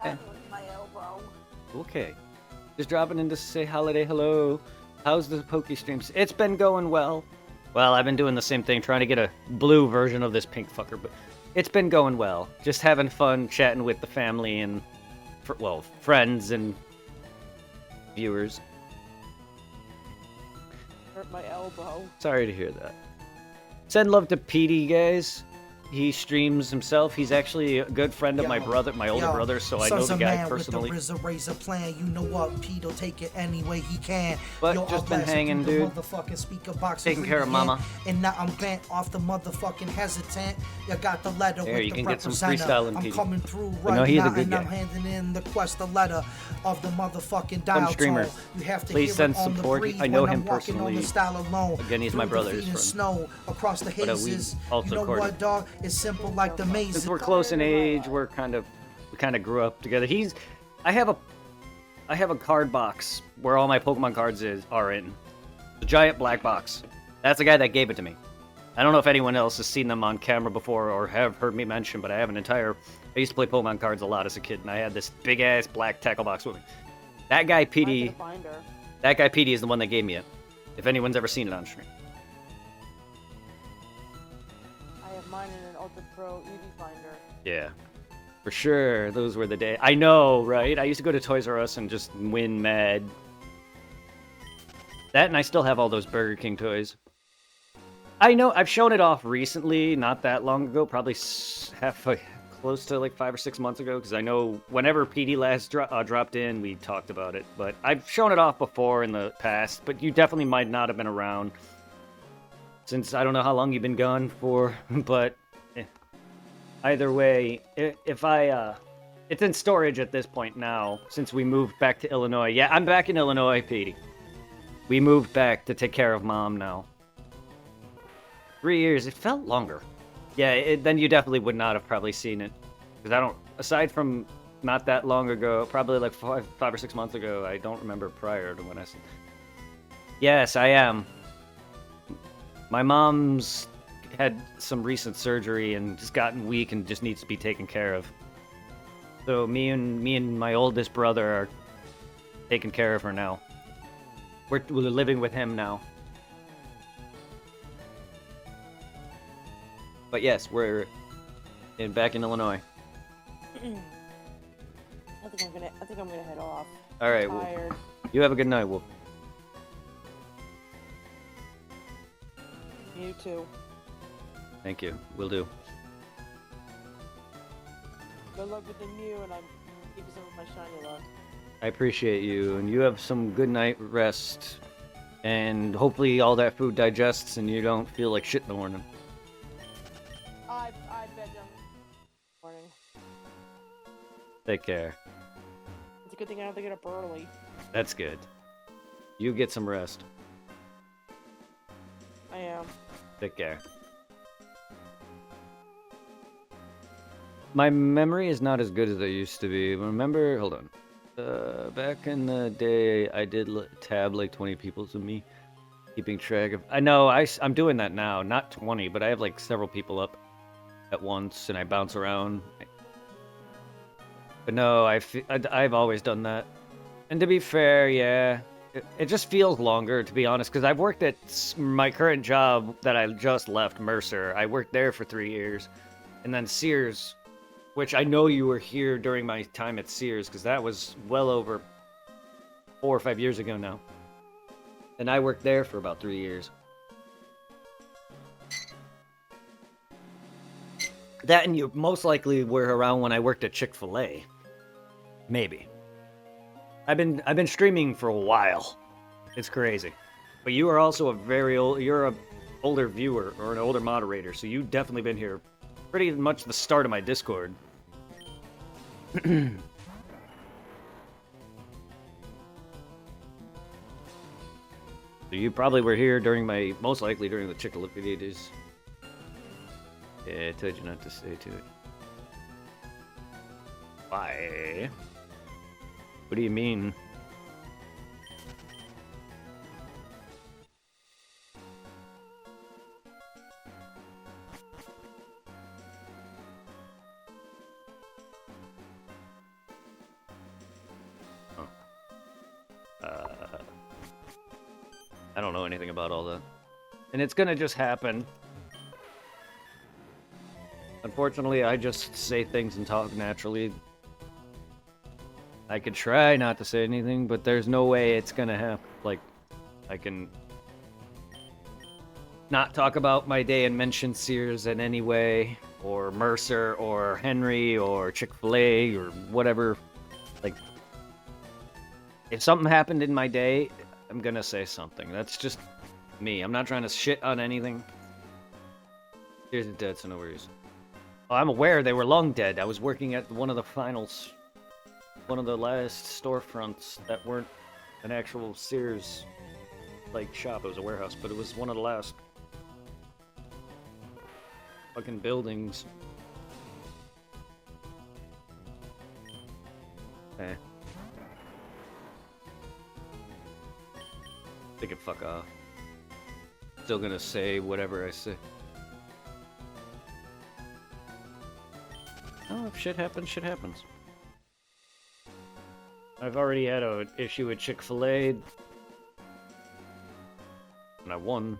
That was my elbow. Okay. Just dropping in to say holiday hello. How's the Poke streams? It's been going well. Well, I've been doing the same thing, trying to get a blue version of this pink fucker, but it's been going well. Just having fun, chatting with the family and, friends and viewers. Hurt my elbow. Sorry to hear that. Send love to Petey, guys. He streams himself. He's actually a good friend of my brother, my older brother, so I know the guy personally. With the razor plan, you know what? Pete'll take it any way he can. But just been hanging, dude. Taking care of mama. And now I'm bent off the motherfucking hesitant. You got the letter there, with you the can get some representative. freestyling, I'm Petey. coming through But no, right he's a now, good and guy. I'm handing in the quest a letter of the motherfucking dial Fun streamer. tone. You have to Please hear send it on the support. breeze I know when him I'm walking on the personally. style alone. Again, he's Through my the brother's feet and friend. snow across the But, we hazes. also You know recorded. what, dog? It's simple like the maze. Since we're close in age, we kind of grew up together. I have a card box where all my Pokemon cards are in. The giant black box. That's the guy that gave it to me. I don't know if anyone else has seen them on camera before or have heard me mention, but I have I used to play Pokemon cards a lot as a kid, and I had this big ass black tackle box with me. That guy Petey is the one that gave me it. If anyone's ever seen it on stream. I have mine in an Ultra Pro Eevee Finder. Yeah. For sure, those were the days. I know, right? I used to go to Toys R Us and just win mad. That, and I still have all those Burger King toys. I know, I've shown it off recently, not that long ago, probably close to like 5 or 6 months ago, because I know whenever PD last dropped in, we talked about it. But I've shown it off before in the past, but you definitely might not have been around. since I don't know how long you've been gone for, but either way, if I it's in storage at this point now since we moved back to Illinois. Yeah, I'm back in Illinois, Petey. We moved back to take care of Mom now. 3 years. It felt longer. Yeah, then you definitely would not have probably seen it. Because I don't, aside from not that long ago, probably like 5 or 6 months ago, I don't remember prior to when I... Yes, I am. My mom's had some recent surgery and just gotten weak and just needs to be taken care of. So me and my oldest brother are taking care of her now. We're living with him now. But yes, we're back in Illinois. I think I'm gonna head off. All right. I'm tired. You have a good night, Wolf. You too. Thank you. Will do. Good luck with the new, and I'm keeping some of my shiny luck. I appreciate you, and you have some good night rest, and hopefully all that food digests and you don't feel like shit in the morning. I bet you. Morning. Take care. It's a good thing I don't have to get up early. That's good. You get some rest. I am. Take care. My memory is not as good as it used to be. Remember, hold on. Back in the day, I did tab like 20 people to me, keeping track of. I know I'm doing that now, not 20, but I have like several people up at once, and I bounce around. But no, I've always done that. And to be fair, yeah, it just feels longer, to be honest, because I've worked at my current job that I just left, Mercer. I worked there for 3 years, and then Sears, which I know you were here during my time at Sears, because that was well over 4 or 5 years ago now. And I worked there for about 3 years. That and you most likely were around when I worked at Chick-fil-A. Maybe. I've been streaming for a while. It's crazy. But you are also you're a older viewer or an older moderator, so you've definitely been here pretty much the start of my Discord. So you probably were here most likely during the Chick-fil-A days. Yeah, I told you not to say to it. Why? What do you mean? I don't know anything about all that. And it's gonna just happen. Unfortunately, I just say things and talk naturally. I could try not to say anything, but there's no way it's gonna happen. Like, I can not talk about my day and mention Sears in any way, or Mercer, or Henry, or Chick-fil-A, or whatever. Like, if something happened in my day, I'm gonna say something. That's just me. I'm not trying to shit on anything. Sears is dead, so no worries. Oh, I'm aware they were long dead. I was working at one of the last storefronts that weren't an actual Sears like shop. It was a warehouse, but it was one of the last fucking buildings. Eh. They can fuck off. Still gonna say whatever I say. Oh, if shit happens, shit happens. I've already had an issue with Chick-fil-A. And I won.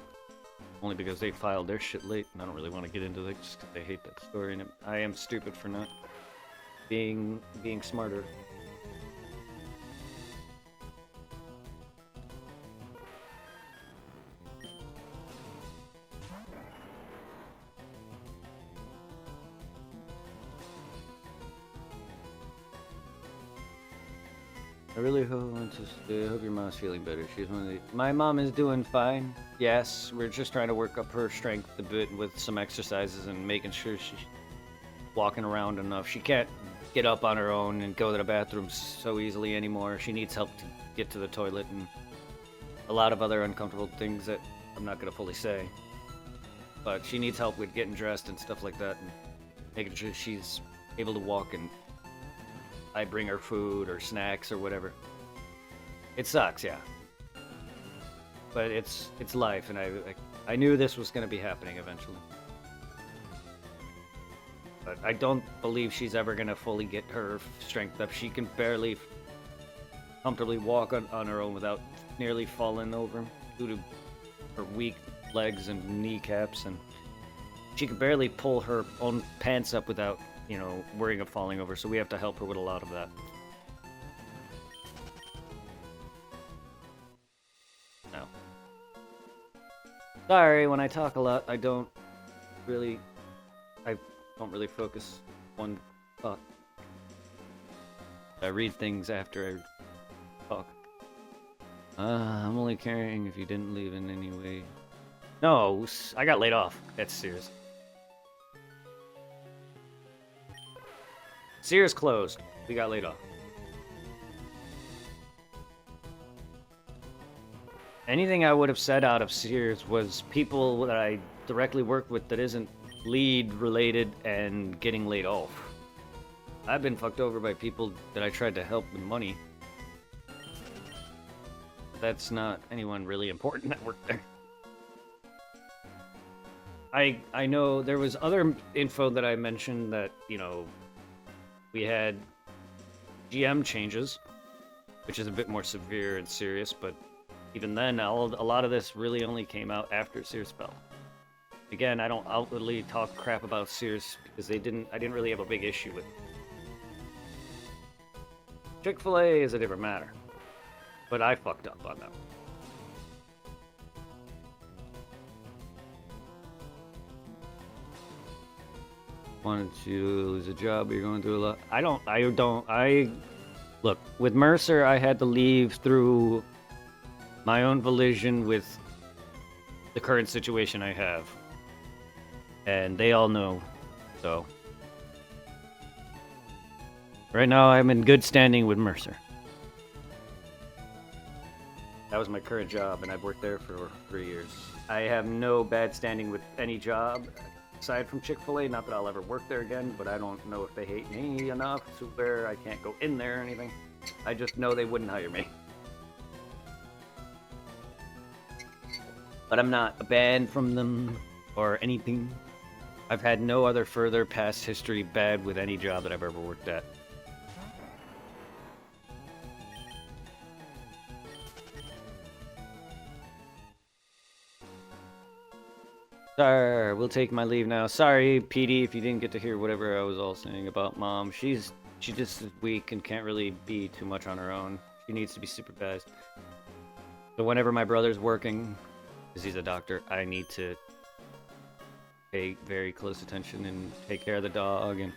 Only because they filed their shit late, and I don't really want to get into it just because they hate that story, and I am stupid for not being smarter. I really hope your mom's feeling better. She's one of the... My mom is doing fine. Yes, we're just trying to work up her strength a bit with some exercises and making sure she's walking around enough. She can't get up on her own and go to the bathroom so easily anymore. She needs help to get to the toilet and a lot of other uncomfortable things that I'm not going to fully say. But she needs help with getting dressed and stuff like that and making sure she's able to walk, and I bring her food or snacks or whatever. It sucks, yeah. But it's life, and I knew this was going to be happening eventually. But I don't believe she's ever going to fully get her strength up. She can barely comfortably walk on her own without nearly falling over due to her weak legs and kneecaps, and she can barely pull her own pants up without, you know, worrying of falling over, so we have to help her with a lot of that. No. Sorry, when I talk a lot, I don't really focus on thought. I read things after I talk. I'm only caring if you didn't leave in any way. No, I got laid off. That's serious. Sears closed. We got laid off. Anything I would have said out of Sears was people that I directly work with that isn't lead related and getting laid off. I've been fucked over by people that I tried to help with money. That's not anyone really important that worked there. I know there was other info that I mentioned that, you know, we had GM changes, which is a bit more severe and serious, but even then, a lot of this really only came out after Sears fell. Again, I don't outwardly talk crap about Sears because I didn't really have a big issue with it. Chick-fil-A is a different matter, but I fucked up on that one. Wanted to lose a job, you're going through a lot. I look, with Mercer, I had to leave through my own volition with the current situation I have. And they all know, so. Right now, I'm in good standing with Mercer. That was my current job, and I've worked there for 3 years. I have no bad standing with any job. Aside from Chick-fil-A, not that I'll ever work there again, but I don't know if they hate me enough to where I can't go in there or anything. I just know they wouldn't hire me. But I'm not banned from them or anything. I've had no other further past history bad with any job that I've ever worked at. Sorry, we'll take my leave now. Sorry, PD, if you didn't get to hear whatever I was all saying about Mom. She just is weak and can't really be too much on her own. She needs to be supervised. So whenever my brother's working, because he's a doctor, I need to pay very close attention and take care of the dog and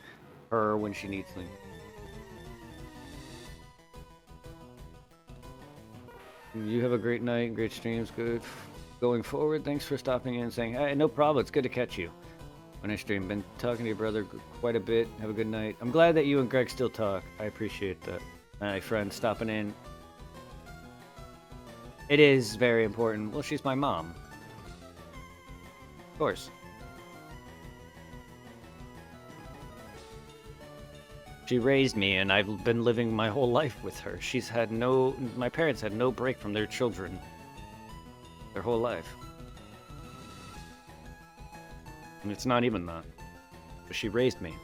her when she needs things. You have a great night, great streams, good. Going forward, thanks for stopping in and saying, hey, no problem, it's good to catch you when I stream. Been talking to your brother quite a bit. Have a good night. I'm glad that you and Greg still talk. I appreciate that. My friend stopping in. It is very important. Well, she's my mom. Of course. She raised me, and I've been living my whole life with her. My parents had no break from their children. Their whole life. And it's not even that. But she raised me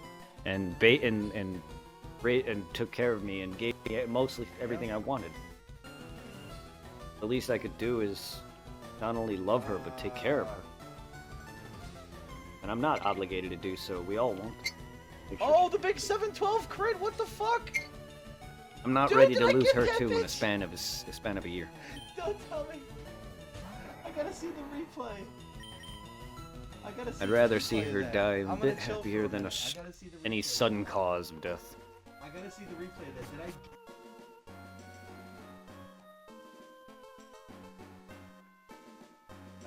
and took care of me and gave me mostly everything I wanted. The least I could do is not only love her, but take care of her. And I'm not obligated to do so. We all won't. Oh, the big 712 crit! What the fuck? I'm not Dude, ready did to I lose get her that too in bitch? a span of a year. Don't tell me. I gotta see the replay. I gotta see I'd the rather see replay of her that. die a I'm bit gonna chill happier for than minute. I gotta see the any replay. sudden cause of death. I gotta see the replay of that.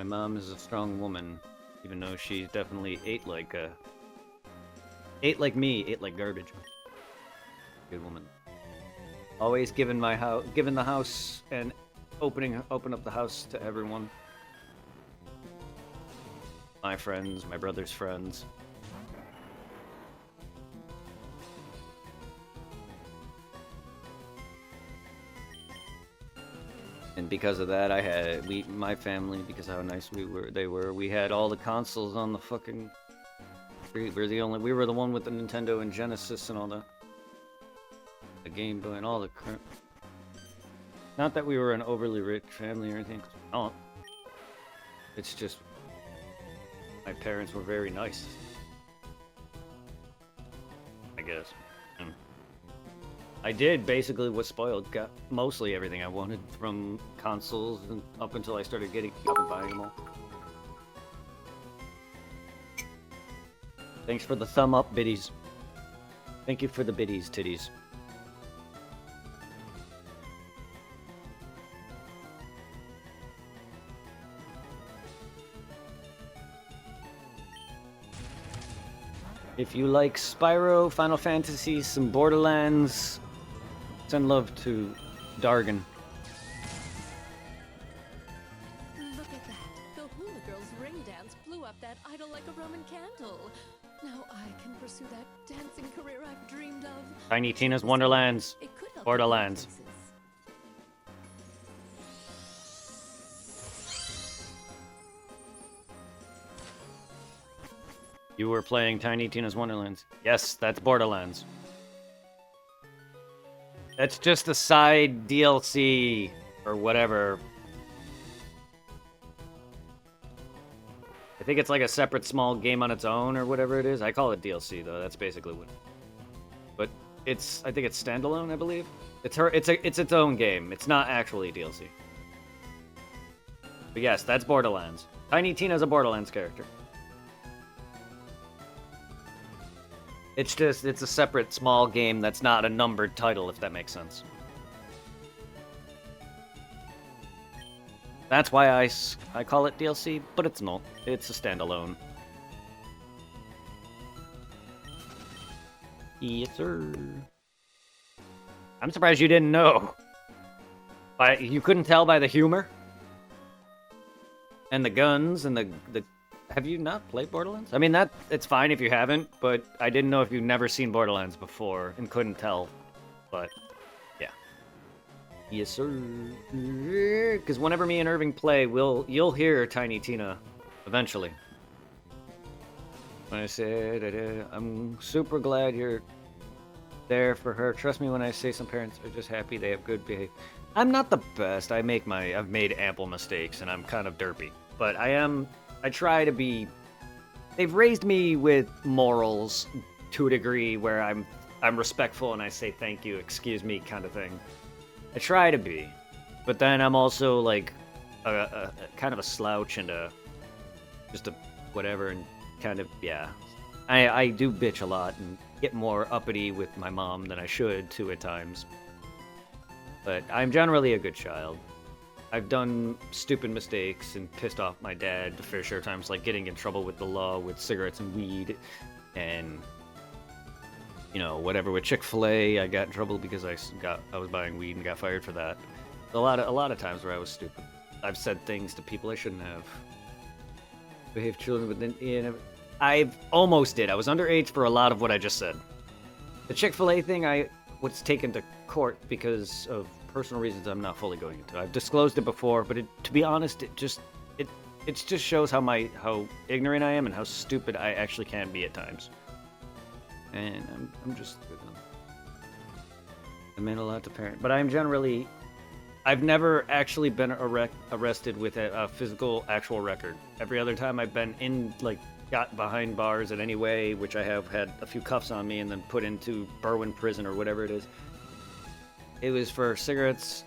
My mom is a strong woman, even though she definitely ate like me, ate like garbage. Good woman. Always giving the house and open up the house to everyone. My friends, my brother's friends. And because of that, my family, because of how nice we had all the consoles on the fucking street. We were the one with the Nintendo and Genesis and all the Game Boy and all the crap. Not that we were an overly rich family or anything. No. It's just my parents were very nice. I guess. I did basically was spoiled. Got mostly everything I wanted from consoles and up until I started buying them all. Thanks for the thumb up, biddies. Thank you for the biddies, titties. If you like Spyro, Final Fantasy, some Borderlands, send love to Dargan. Look at that. The Hula Girls ring dance blew up that idol like a Roman candle. Now I can pursue that dancing career I've dreamed of. Tiny Tina's Wonderlands. It could help Borderlands. places. You were playing Tiny Tina's Wonderlands. Yes, that's Borderlands. That's just a side DLC or whatever. I think it's like a separate small game on its own or whatever it is. I call it DLC though. That's basically what. But I think it's standalone, I believe. It's its own game. It's not actually DLC. But yes, that's Borderlands. Tiny Tina's a Borderlands character. It's a separate small game that's not a numbered title, if that makes sense. That's why I call it DLC, but it's not. It's a standalone. Yes, sir. I'm surprised you didn't know. You couldn't tell by the humor? And the guns and the Have you not played Borderlands? I mean, it's fine if you haven't, but I didn't know if you've never seen Borderlands before and couldn't tell. But, yeah. Yes, sir. Because whenever me and Irving play, you'll hear Tiny Tina eventually. When I said, I'm super glad you're there for her. Trust me when I say some parents are just happy they have good behavior. I'm not the best. I've made ample mistakes, and I'm kind of derpy. But I try to be. They've raised me with morals to a degree where I'm respectful and I say thank you, excuse me, kind of thing. I try to be, but then I'm also like a kind of a slouch and just a whatever and kind of yeah. I do bitch a lot and get more uppity with my mom than I should too at times. But I'm generally a good child. I've done stupid mistakes and pissed off my dad a fair share of times, like getting in trouble with the law with cigarettes and weed, and whatever with Chick-fil-A. I got in trouble because I was buying weed and got fired for that. A lot of times where I was stupid. I've said things to people I shouldn't have. Behaved children, but then I almost did. I was underage for a lot of what I just said. The Chick-fil-A thing, I was taken to court because of personal reasons I'm not fully going into. I've disclosed it before, but to be honest, it just shows how ignorant I am and how stupid I actually can be at times. And I'm just I meant a lot to parent, but I've never actually been arrested with a physical actual record. Every other time I've been got behind bars in any way, which I have had a few cuffs on me and then put into Berwyn prison or whatever it is. It was for cigarettes,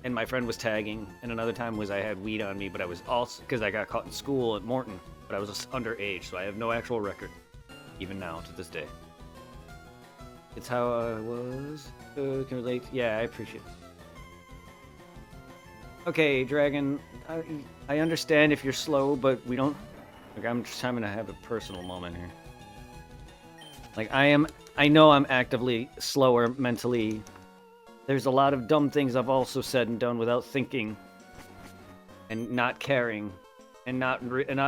and my friend was tagging, and another time was I had weed on me, but I was also, because I got caught in school at Morton, but I was underage, so I have no actual record, even now, to this day. It's how I was, can relate, yeah, I appreciate it. Okay, Dragon, I understand if you're slow, but we don't... Like, I'm just having to have a personal moment here. Like, I know I'm actively slower mentally. There's a lot of dumb things I've also said and done without thinking. And not caring. And not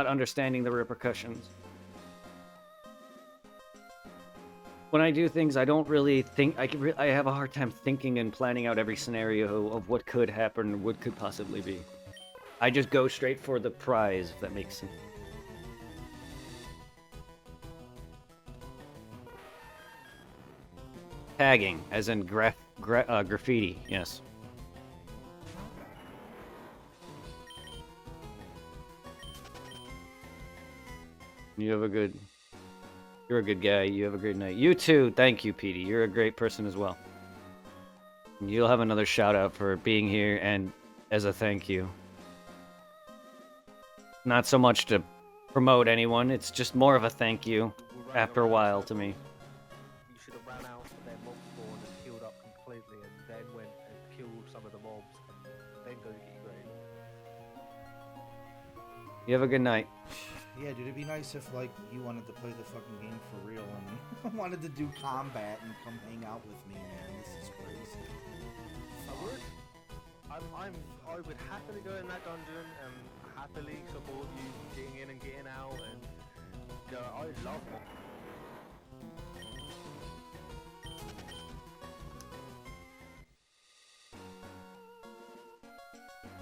understanding the repercussions. When I do things, I don't really think... I have a hard time thinking and planning out every scenario of what could happen, what could possibly be. I just go straight for the prize, if that makes sense. Tagging, as in graffiti, yes. You have a good... You're a good guy. You have a great night. You too. Thank you, Petey. You're a great person as well. You'll have another shout out for being here and as a thank you. Not so much to promote anyone. It's just more of a thank you after a while to me. You should have ran out to their mob spawn and healed up completely and then went and killed some of the mobs and then go get your grave. You have a good night. Yeah, dude, it'd be nice if, like, you wanted to play the fucking game for real and wanted to do combat and come hang out with me, man. This is crazy. I would. I would happily go in that dungeon and happily support you getting in and getting out and, you know, I love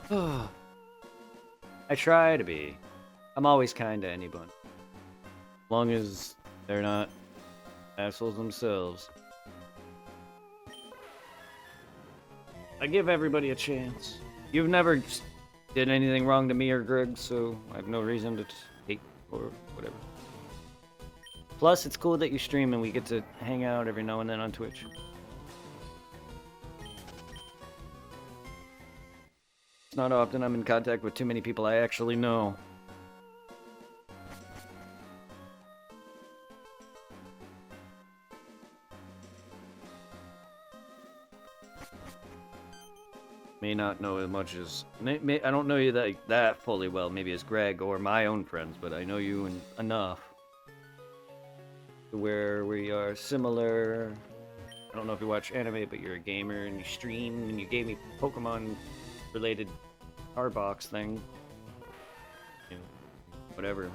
mob. I try to be. I'm always kind to anyone. As long as they're not assholes themselves. I give everybody a chance. You've never did anything wrong to me or Greg, so I have no reason to hate or whatever. Plus, it's cool that you stream and we get to hang out every now and then on Twitch. It's not often I'm in contact with too many people I actually know. May not know as much as... I don't know you that fully well, maybe as Greg or my own friends, but I know you enough to where we are similar. I don't know if you watch anime, but you're a gamer and you stream, and you gave me Pokemon-related card box thing. You know, whatever.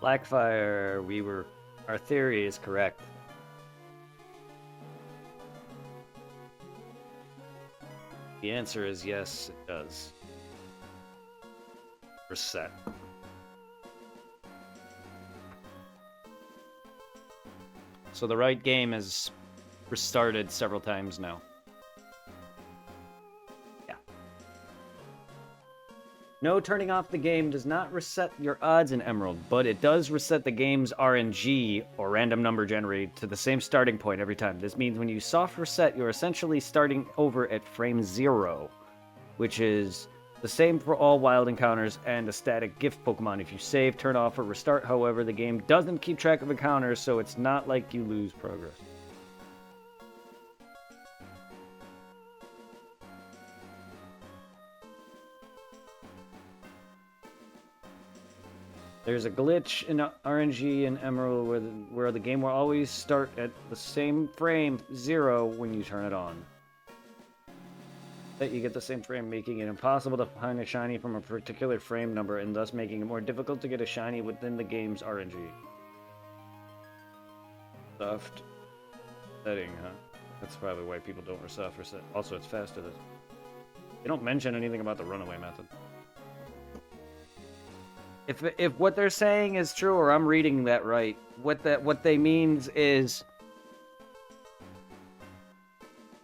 Blackfire, our theory is correct. The answer is yes, it does. Reset. So the right game has restarted several times now. No, turning off the game does not reset your odds in Emerald, but it does reset the game's RNG, or random number generated, to the same starting point every time. This means when you soft reset, you're essentially starting over at frame 0, which is The same for all wild encounters and a static gift Pokemon. If you save, turn off, or restart, however, the game doesn't keep track of encounters, so it's not like you lose progress. There's a glitch in RNG and Emerald where the game will always start at the same frame, 0, when you turn it on. That you get the same frame, making it impossible to find a shiny from a particular frame number, and thus making it more difficult to get a shiny within the game's RNG. Stuffed setting, huh? That's probably why people don't reset. Also, it's faster. They don't mention anything about the runaway method. If what they're saying is true, or I'm reading that right, what they means is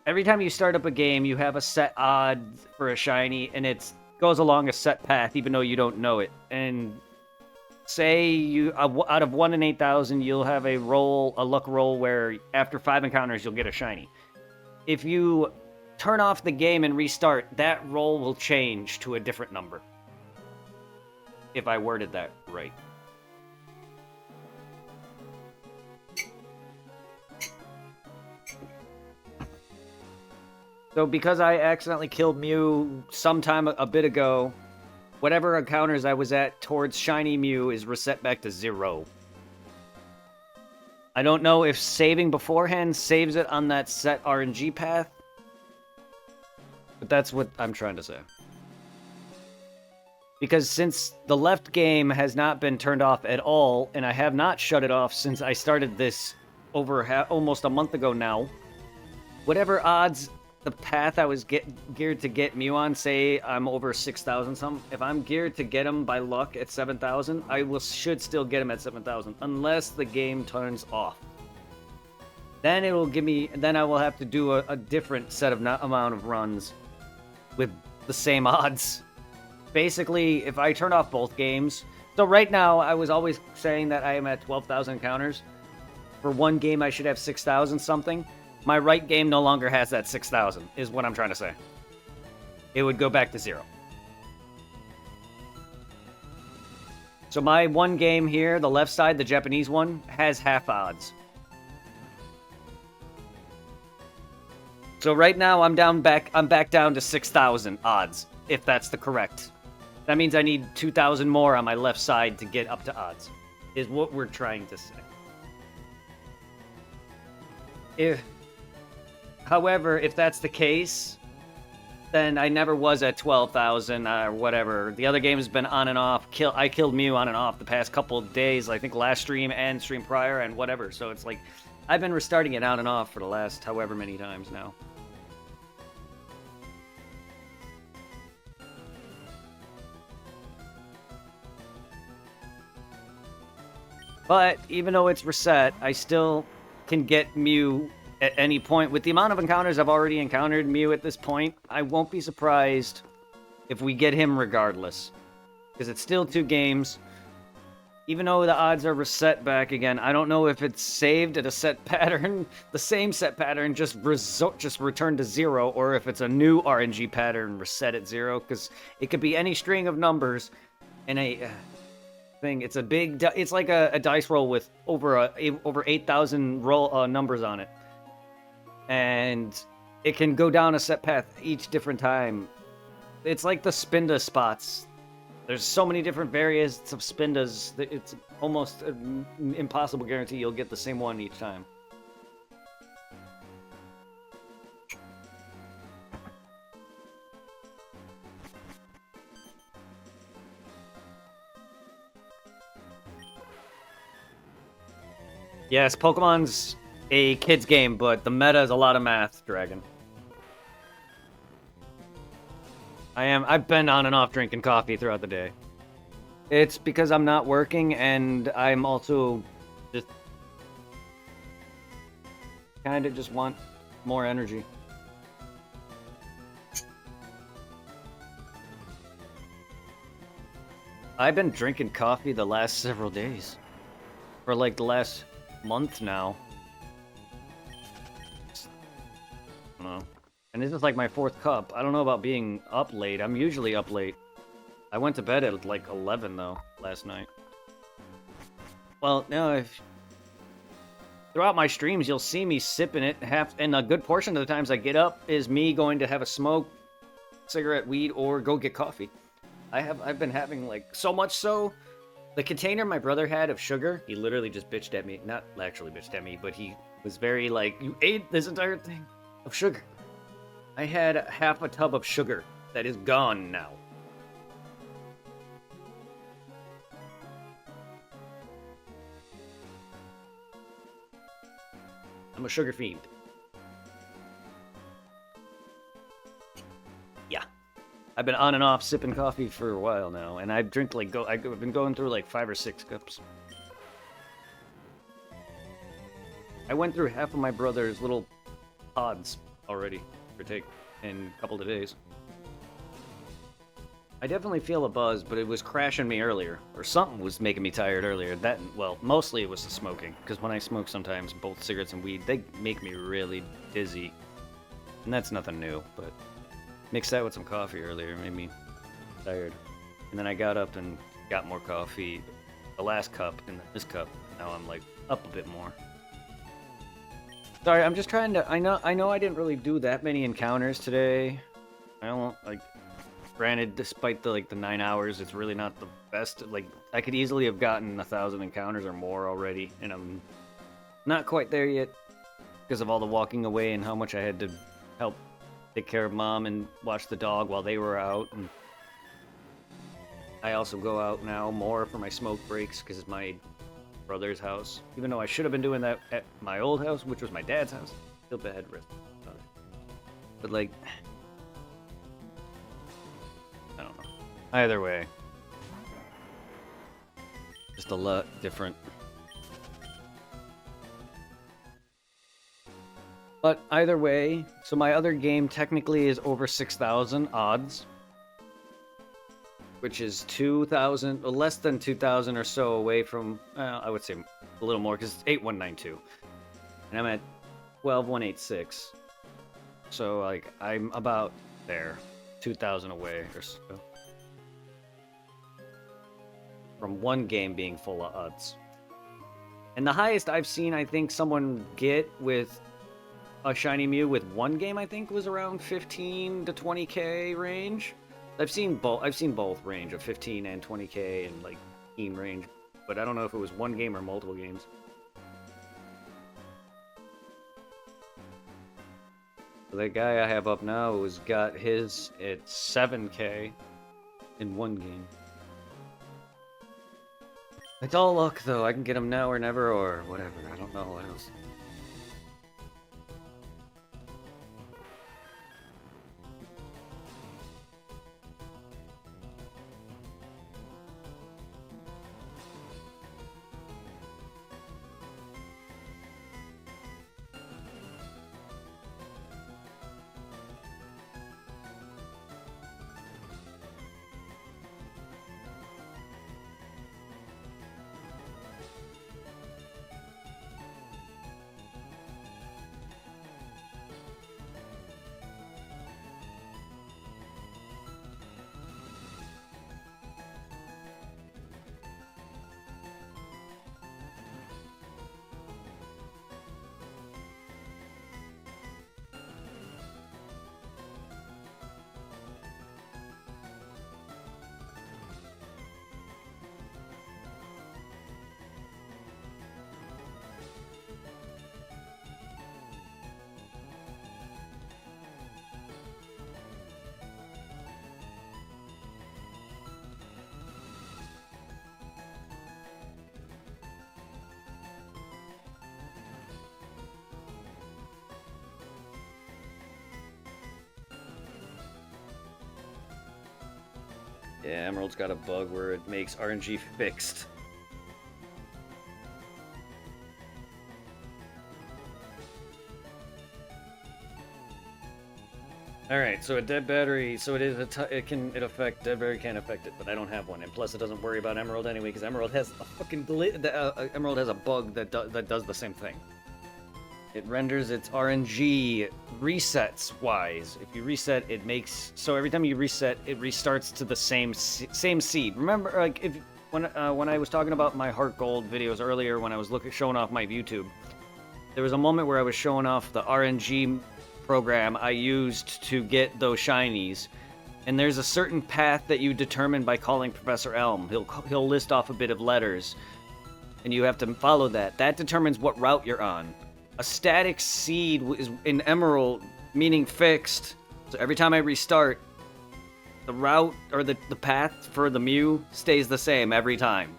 every time you start up a game, you have a set odds for a shiny, and it goes along a set path, even though you don't know it. And say you out of 1 in 8,000, you'll have a luck roll where after 5 encounters, you'll get a shiny. If you turn off the game and restart, that roll will change to a different number. If I worded that right. So because I accidentally killed Mew sometime a bit ago, whatever encounters I was at towards Shiny Mew is reset back to 0. I don't know if saving beforehand saves it on that set RNG path, but that's what I'm trying to say. Because since the left game has not been turned off at all, and I have not shut it off since I started this over almost a month ago now, whatever odds the path I was geared to get Mew on, say I'm over 6,000 something, if I'm geared to get him by luck at 7,000, I should still get him at 7,000, unless the game turns off. Then it will give me, then I will have to do a different set of amount of runs with the same odds. Basically, if I turn off both games... So right now, I was always saying that I am at 12,000 encounters. For one game, I should have 6,000 something. My right game no longer has that 6,000, is what I'm trying to say. It would go back to 0. So my one game here, the left side, the Japanese one, has half odds. So right now, I'm back down to 6,000 odds, if that's the correct. That means I need 2,000 more on my left side to get up to odds, is what we're trying to say. However, if that's the case, then I never was at 12,000 or whatever. The other game has been on and off. I killed Mew on and off the past couple of days, I think last stream and stream prior and whatever. So it's like, I've been restarting it on and off for the last however many times now. But even though it's reset, I still can get Mew at any point. With the amount of encounters I've already encountered Mew at this point, I won't be surprised if we get him regardless. Because it's still 2 games. Even though the odds are reset back again, I don't know if it's saved at a set pattern, the same set pattern, just returned to 0, or if it's a new RNG pattern reset at 0, because it could be any string of numbers in a... thing. It's a big. It's like a dice roll with over 8,000 numbers on it, and it can go down a set path each different time. It's like the Spinda spots. There's so many different variants of Spindas that it's almost an impossible guarantee you'll get the same one each time. Yes, Pokemon's a kid's game, but the meta is a lot of math, Dragon. I've been on and off drinking coffee throughout the day. It's because I'm not working, and I'm also just kind of just want more energy. I've been drinking coffee the last several days. For like the last month now. I don't know. And This is like my 4th cup. I don't know about being up late. I'm usually up late. I went to bed at like 11 though last night. Well, no, if throughout my streams you'll see me sipping it and a good portion of the times I get up is me going to have a smoke, cigarette, weed, or go get coffee. I've been having like so much so the container my brother had of sugar, he literally just bitched at me. Not actually bitched at me, but he was very like, you ate this entire thing of sugar. I had half a tub of sugar that is gone now. I'm a sugar fiend. Yeah. I've been on and off sipping coffee for a while now, and I drink like I've been going through like 5 or 6 cups. I went through half of my brother's little pods already for take in a couple of days. I definitely feel a buzz, but it was crashing me earlier, or something was making me tired earlier. That, well, mostly it was the smoking, because when I smoke sometimes, both cigarettes and weed, they make me really dizzy. And that's nothing new, but mixed that with some coffee earlier, made me tired. And then I got up and got more coffee, the last cup and this cup. Now I'm like up a bit more. Sorry, I'm just trying to, I know I didn't really do that many encounters today. I don't, like, granted, despite the 9 hours, it's really not the best. Like, I could easily have gotten 1,000 encounters or more already, and I'm not quite there yet because of all the walking away and how much I had to help take care of Mom and watch the dog while they were out. And I also go out now more for my smoke breaks because it's my brother's house. Even though I should have been doing that at my old house, which was my dad's house. Still bad risk. But like, I don't know. Either way, just a lot different. But either way, so my other game technically is over 6,000 odds, which is 2,000, less than 2,000 or so away from, I would say a little more, because it's 8192. And I'm at 12186. So, like, I'm about there, 2,000 away or so. From one game being full of odds. And the highest I've seen, I think, someone get with a Shiny Mew with one game, I think, was around 15 to 20k range. I've seen both range of 15 and 20k and like team range, but I don't know if it was one game or multiple games. The guy I have up now has got his at 7k in one game. It's all luck though. I can get him now or never or whatever. I don't know what else. Yeah, Emerald's got a bug where it makes RNG fixed. Alright, so a dead battery, so it is it affect, dead battery can affect it, but I don't have one, and plus it doesn't worry about Emerald anyway, because Emerald has a fucking Emerald has a bug that does the same thing. It renders its RNG resets wise. If you reset, it makes so every time you reset, it restarts to the same seed. Remember, like if when I was talking about my Heart Gold videos earlier, when I was showing off my YouTube, there was a moment where I was showing off the RNG program I used to get those shinies, and there's a certain path that you determine by calling Professor Elm. He'll list off a bit of letters, and you have to follow that. That determines what route you're on. A static seed is in Emerald, meaning fixed. So every time I restart, the route or the path for the Mew stays the same every time.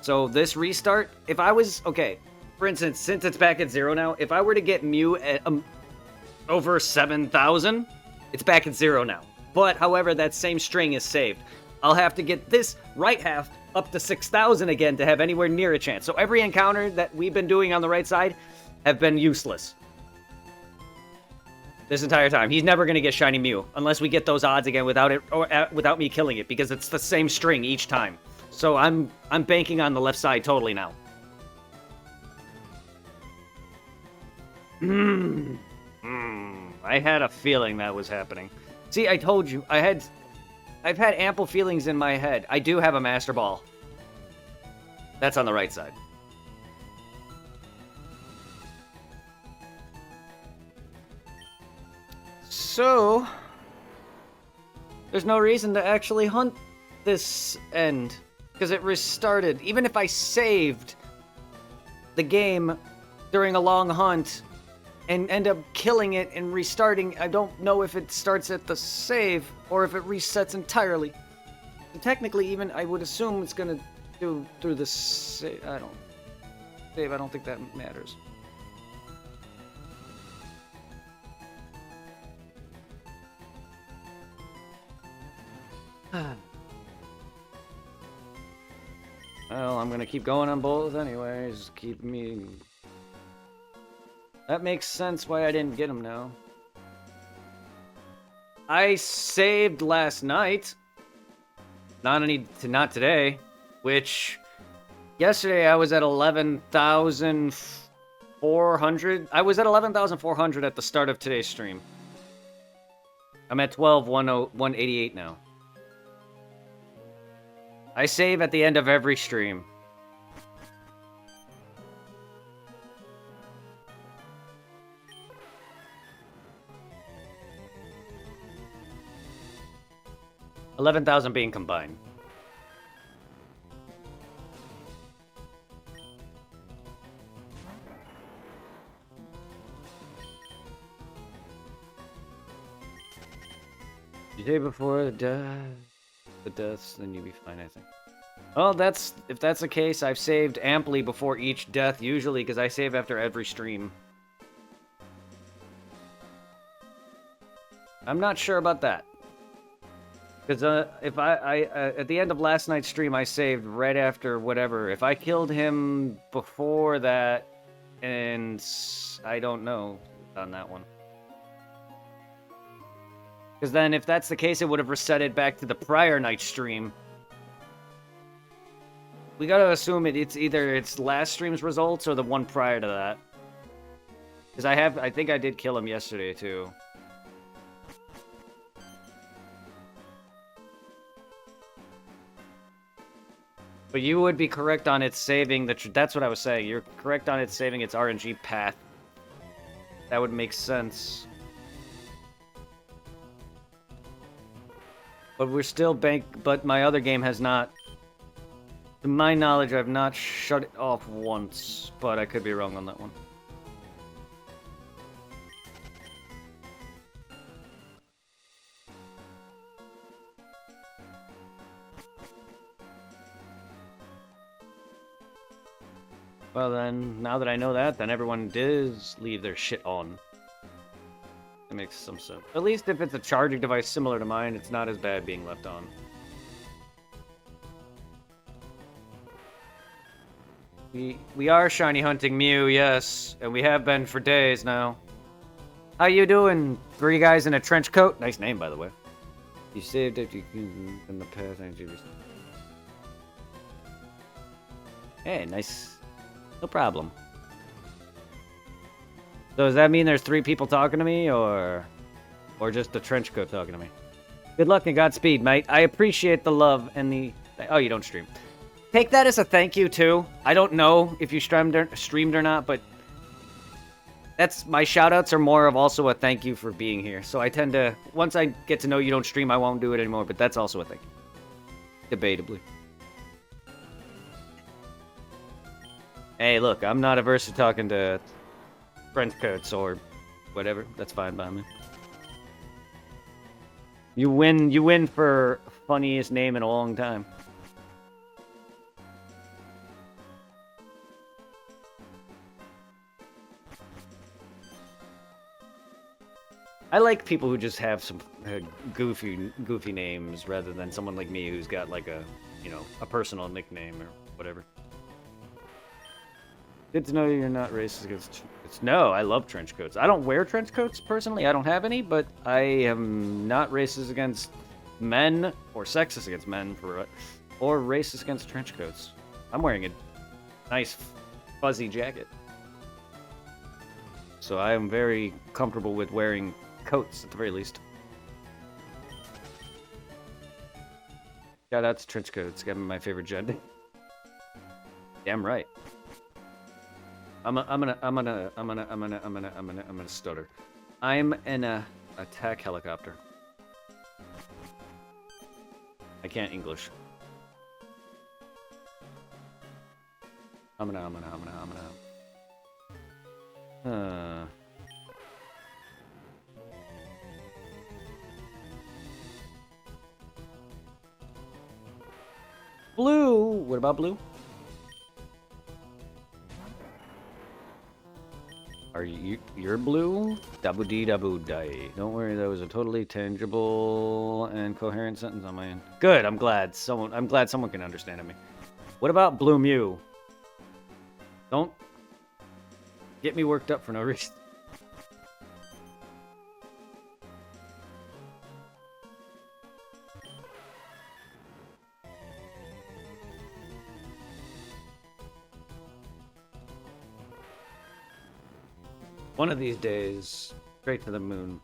So this restart, if I was, okay, for instance, since it's back at 0 now, if I were to get Mew at over 7,000, it's back at 0 now. But, however, that same string is saved. I'll have to get this right half up to 6,000 again to have anywhere near a chance. So every encounter that we've been doing on the right side have been useless. This entire time. He's never going to get Shiny Mew unless we get those odds again without it or without me killing it, because it's the same string each time. So I'm banking on the left side totally now. I had a feeling that was happening. See, I told you. I've had ample feelings in my head. I do have a Master Ball. That's on the right side. So, there's no reason to actually hunt this end, because it restarted. Even if I saved the game during a long hunt and end up killing it and restarting, I don't know if it starts at the save or if it resets entirely. And technically, even I would assume it's gonna do through the save. I don't think that matters. Well, I'm gonna keep going on both anyways. Keep me. That makes sense why I didn't get him now. I saved last night. Not today. Which, yesterday I was at 11,400. I was at 11,400 at the start of today's stream. I'm at 12,188 now. I save at the end of every stream. $11,000 being combined. The day before the deaths, then you'll be fine, I think. Well, if that's the case, I've saved amply before each death, usually, because I save after every stream. I'm not sure about that. Because if I at the end of last night's stream, I saved right after whatever. If I killed him before that, and I don't know on that one. Because then, if that's the case, it would have resetted back to the prior night's stream. We gotta assume it's either its last stream's results or the one prior to that. Because I think I did kill him yesterday too. But you would be correct on its saving that's what I was saying. You're correct on its saving its RNG path. That would make sense. But we're still but my other game has not. To my knowledge, I've not shut it off once, but I could be wrong on that one. Well then, now that I know that, then everyone does leave their shit on. That makes some sense. At least if it's a charging device similar to mine, it's not as bad being left on. We are shiny hunting Mew, yes, and we have been for days now. How you doing, three guys in a trench coat? Nice name, by the way. You saved it in the past. Hey, nice. No problem. So does that mean there's 3 people talking to me, or just the trench coat talking to me? Good luck and Godspeed, mate. I appreciate the love and the... Oh, you don't stream. Take that as a thank you, too. I don't know if you streamed or not, but... That's... My shoutouts are more of also a thank you for being here. So I tend to... Once I get to know you don't stream, I won't do it anymore, but that's also a thank you. Debatably. Hey, look, I'm not averse to talking to trench coats or whatever. That's fine by me. You win for funniest name in a long time. I like people who just have some goofy names rather than someone like me who's got like a, you know, a personal nickname or whatever. Good to know you're not racist against... No, I love trench coats. I don't wear trench coats, personally. I don't have any, but I am not racist against men, or sexist against men, or racist against trench coats. I'm wearing a nice, fuzzy jacket. So I am very comfortable with wearing coats, at the very least. Shout out to trench coats. Got me my favorite gender. Damn right. I'm gonna stutter. I'm in a attack helicopter. I can't English. Blue. What about blue? Are you're blue? Dabu dee dabu die. Don't worry, that was a totally tangible and coherent sentence on my end. Good, I'm glad someone can understand me. What about Blue Mew? Don't get me worked up for no reason. One of these days, straight to the moon.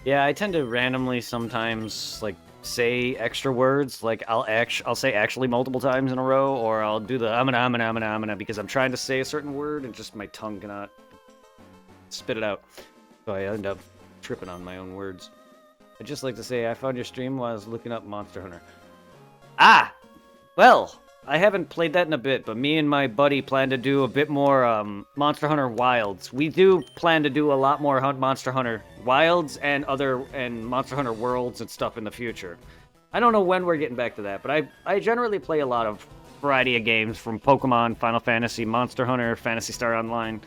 Yeah, I tend to randomly sometimes like say extra words, like I'll say actually multiple times in a row, or I'll do the I'm gonna because I'm trying to say a certain word and just my tongue cannot spit it out. So I end up tripping on my own words. I'd just like to say I found your stream while I was looking up Monster Hunter. Ah! Well, I haven't played that in a bit, but me and my buddy plan to do a bit more Monster Hunter Wilds. We do plan to do a lot more Monster Hunter Wilds and Monster Hunter Worlds and stuff in the future. I don't know when we're getting back to that, but I generally play a lot of variety of games from Pokemon, Final Fantasy, Monster Hunter, Phantasy Star Online,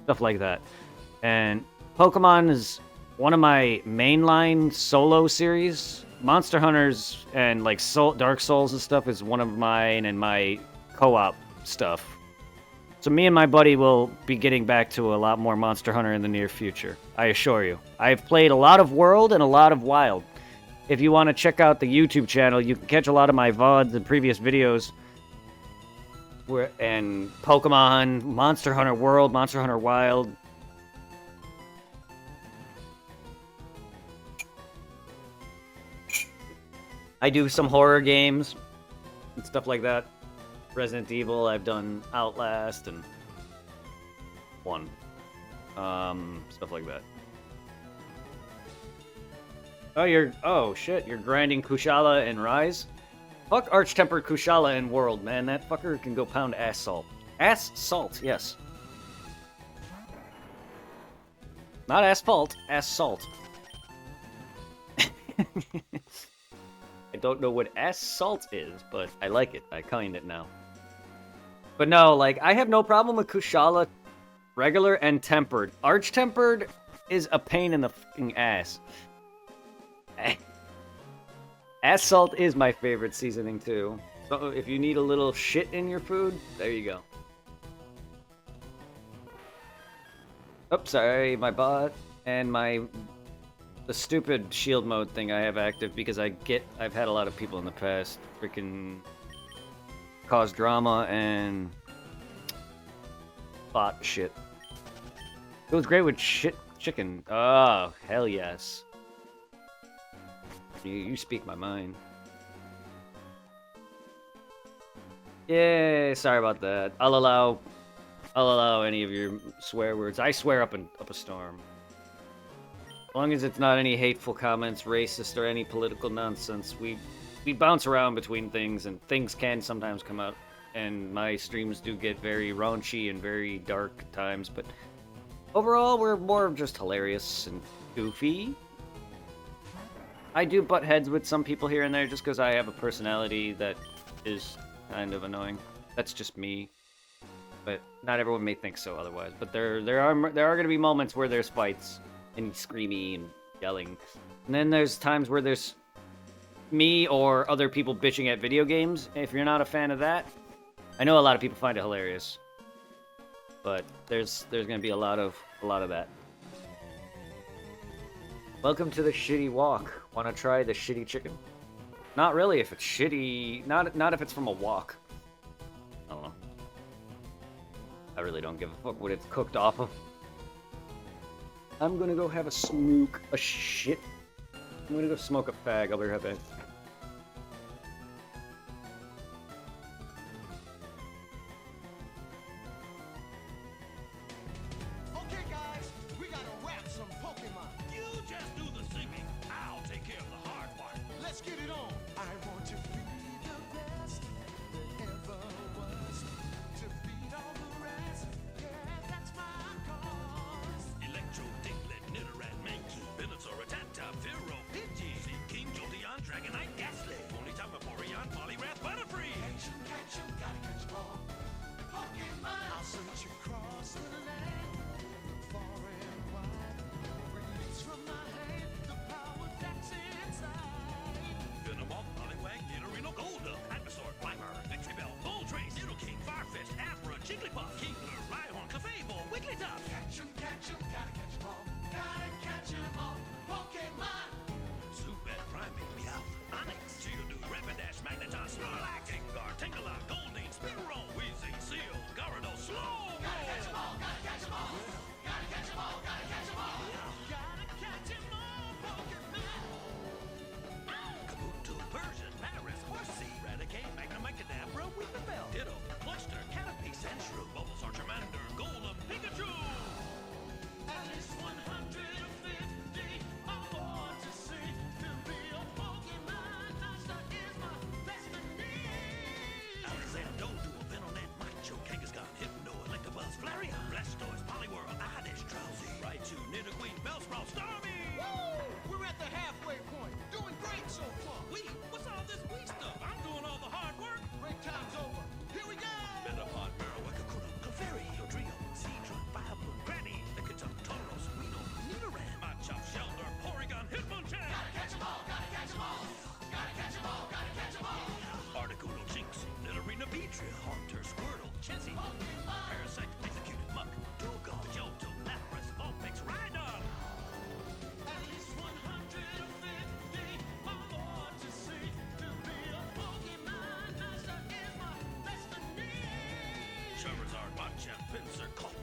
stuff like that. And Pokemon is one of my mainline solo series. Monster Hunters and like Dark Souls and stuff is one of mine and my co-op stuff. So me and my buddy will be getting back to a lot more Monster Hunter in the near future. I assure you. I've played a lot of World and a lot of Wild. If you want to check out the YouTube channel, you can catch a lot of my VODs and previous videos. And Pokemon, Monster Hunter World, Monster Hunter Wild. I do some horror games and stuff like that. Resident Evil, I've done Outlast and one. Stuff like that. Oh shit, you're grinding Kushala and Rise? Fuck Arch-Tempered Kushala and World, man. That fucker can go pound ass salt. Ass salt, yes. Not asphalt, ass salt. I don't know what ass salt is, but I like it. I kind it now. But no, like, I have no problem with Kushala, regular and tempered. Arch-tempered is a pain in the fucking ass. Ass salt is my favorite seasoning, too. So if you need a little shit in your food, there you go. Oops, sorry, my bot and the stupid shield mode thing I have active because I've had a lot of people in the past freaking cause drama and bot shit. It was great with chicken. Oh, hell yes. You speak my mind. Yeah, sorry about that. I'll allow any of your swear words. I swear up a storm. As long as it's not any hateful comments, racist, or any political nonsense, we bounce around between things, and things can sometimes come out. And my streams do get very raunchy and very dark at times, but overall, we're more of just hilarious and goofy. I do butt heads with some people here and there just because I have a personality that is kind of annoying. That's just me. But not everyone may think so otherwise. But there are going to be moments where there's fights and screamy and yelling. And then there's times where there's me or other people bitching at video games. If you're not a fan of that, I know a lot of people find it hilarious. But there's going to be a lot of that. Welcome to the shitty walk. Want to try the shitty chicken? Not really if it's shitty. Not if it's from a wok. I don't know. I really don't give a fuck what it's cooked off of. I'm gonna go have a smoke a shit. I'm gonna go smoke a fag. I'll be right back. Okay, guys, we gotta wrap some Pokemon. You just do the singing. I'll take care of the hard part. Let's get it on. I want to be the best that ever was. To beat all the rest. Yeah, that's my cause. Electro, Diglett, Nidoran, Mankey, Venusaur, Rattata, Fearow, Pidgey, Seaking, Jolteon, Dragonite, Ghastly, Ponyta, Vaporeon, Poliwrath, Butterfree. Catch 'em, gotta catch 'em all. Pokemon. I'll search across the land, far and wide. Release from my hand the power that's inside. Venomoth, Poliwag, Nidorino, Golduck, Ivysaur, Grimer, Victreebel, Moltres, Nidoking, Farfetch'd, Abra, Jigglypuff, Kingler, Rhyhorn, Clefable, Wigglytuff. Catch 'em, gotta catch 'em all. Gotta catch 'em all. Pokemon. Zubat, Primeape, Meowth, Onix, Geodude, Rapidash, Magneton, Snorlax, Gengar, Tangela, Goldeen, Spearow, Weezing, Seal, Gyarados, Slow. Gotta catch 'em all. Gotta catch 'em all. Gotta catch 'em all. Gotta catch 'em all. Gotta catch 'em all. Pokemon. Kabuto, Persian, Paris, Horsey, Raticate, Magnemite, Kadabra, Weepinbell, Ditto, Cloyster, Caterpie, Sandshrew, Bulbasaur, Charmander, Golem, Pikachu. At least 150 more to see. To be a Pokemon master is my destiny. Alexander, Duo, Venonat, Macho, Kangaskhan, Hypno, Electabuzz, Flareon, Blastoise, Poliwhirl, Oddish, Drowsy, Raichu, Nidoqueen, Bellsprout, Starmie. Woo! We're at the halfway point. Doing great so far. What's all this we stuff? I'm doing all the hard work. Break time's over. Here we go. Metapod, Marowak, Kakuna, Clefairy, Dodrio, Seadra, Vileplume, Granny, Lickitung, Tauros, Weedle, Nidoran, Machop, Shelter, Porygon, Hitmonchan. Gotta catch 'em all. Gotta catch 'em all. Gotta catch 'em all. Gotta catch 'em all. Articuno, Jinx, Nidorina, Beedrill, Haunter, Squirtle, Chansey, Parasect, Executed, Muck, Dewgong, Johto, Lapras, Vulpix, Rhydon. At least 150 more to see. To be a Pokemon master is my destiny. Charizard, Machamp, Pinsir, Clefairy,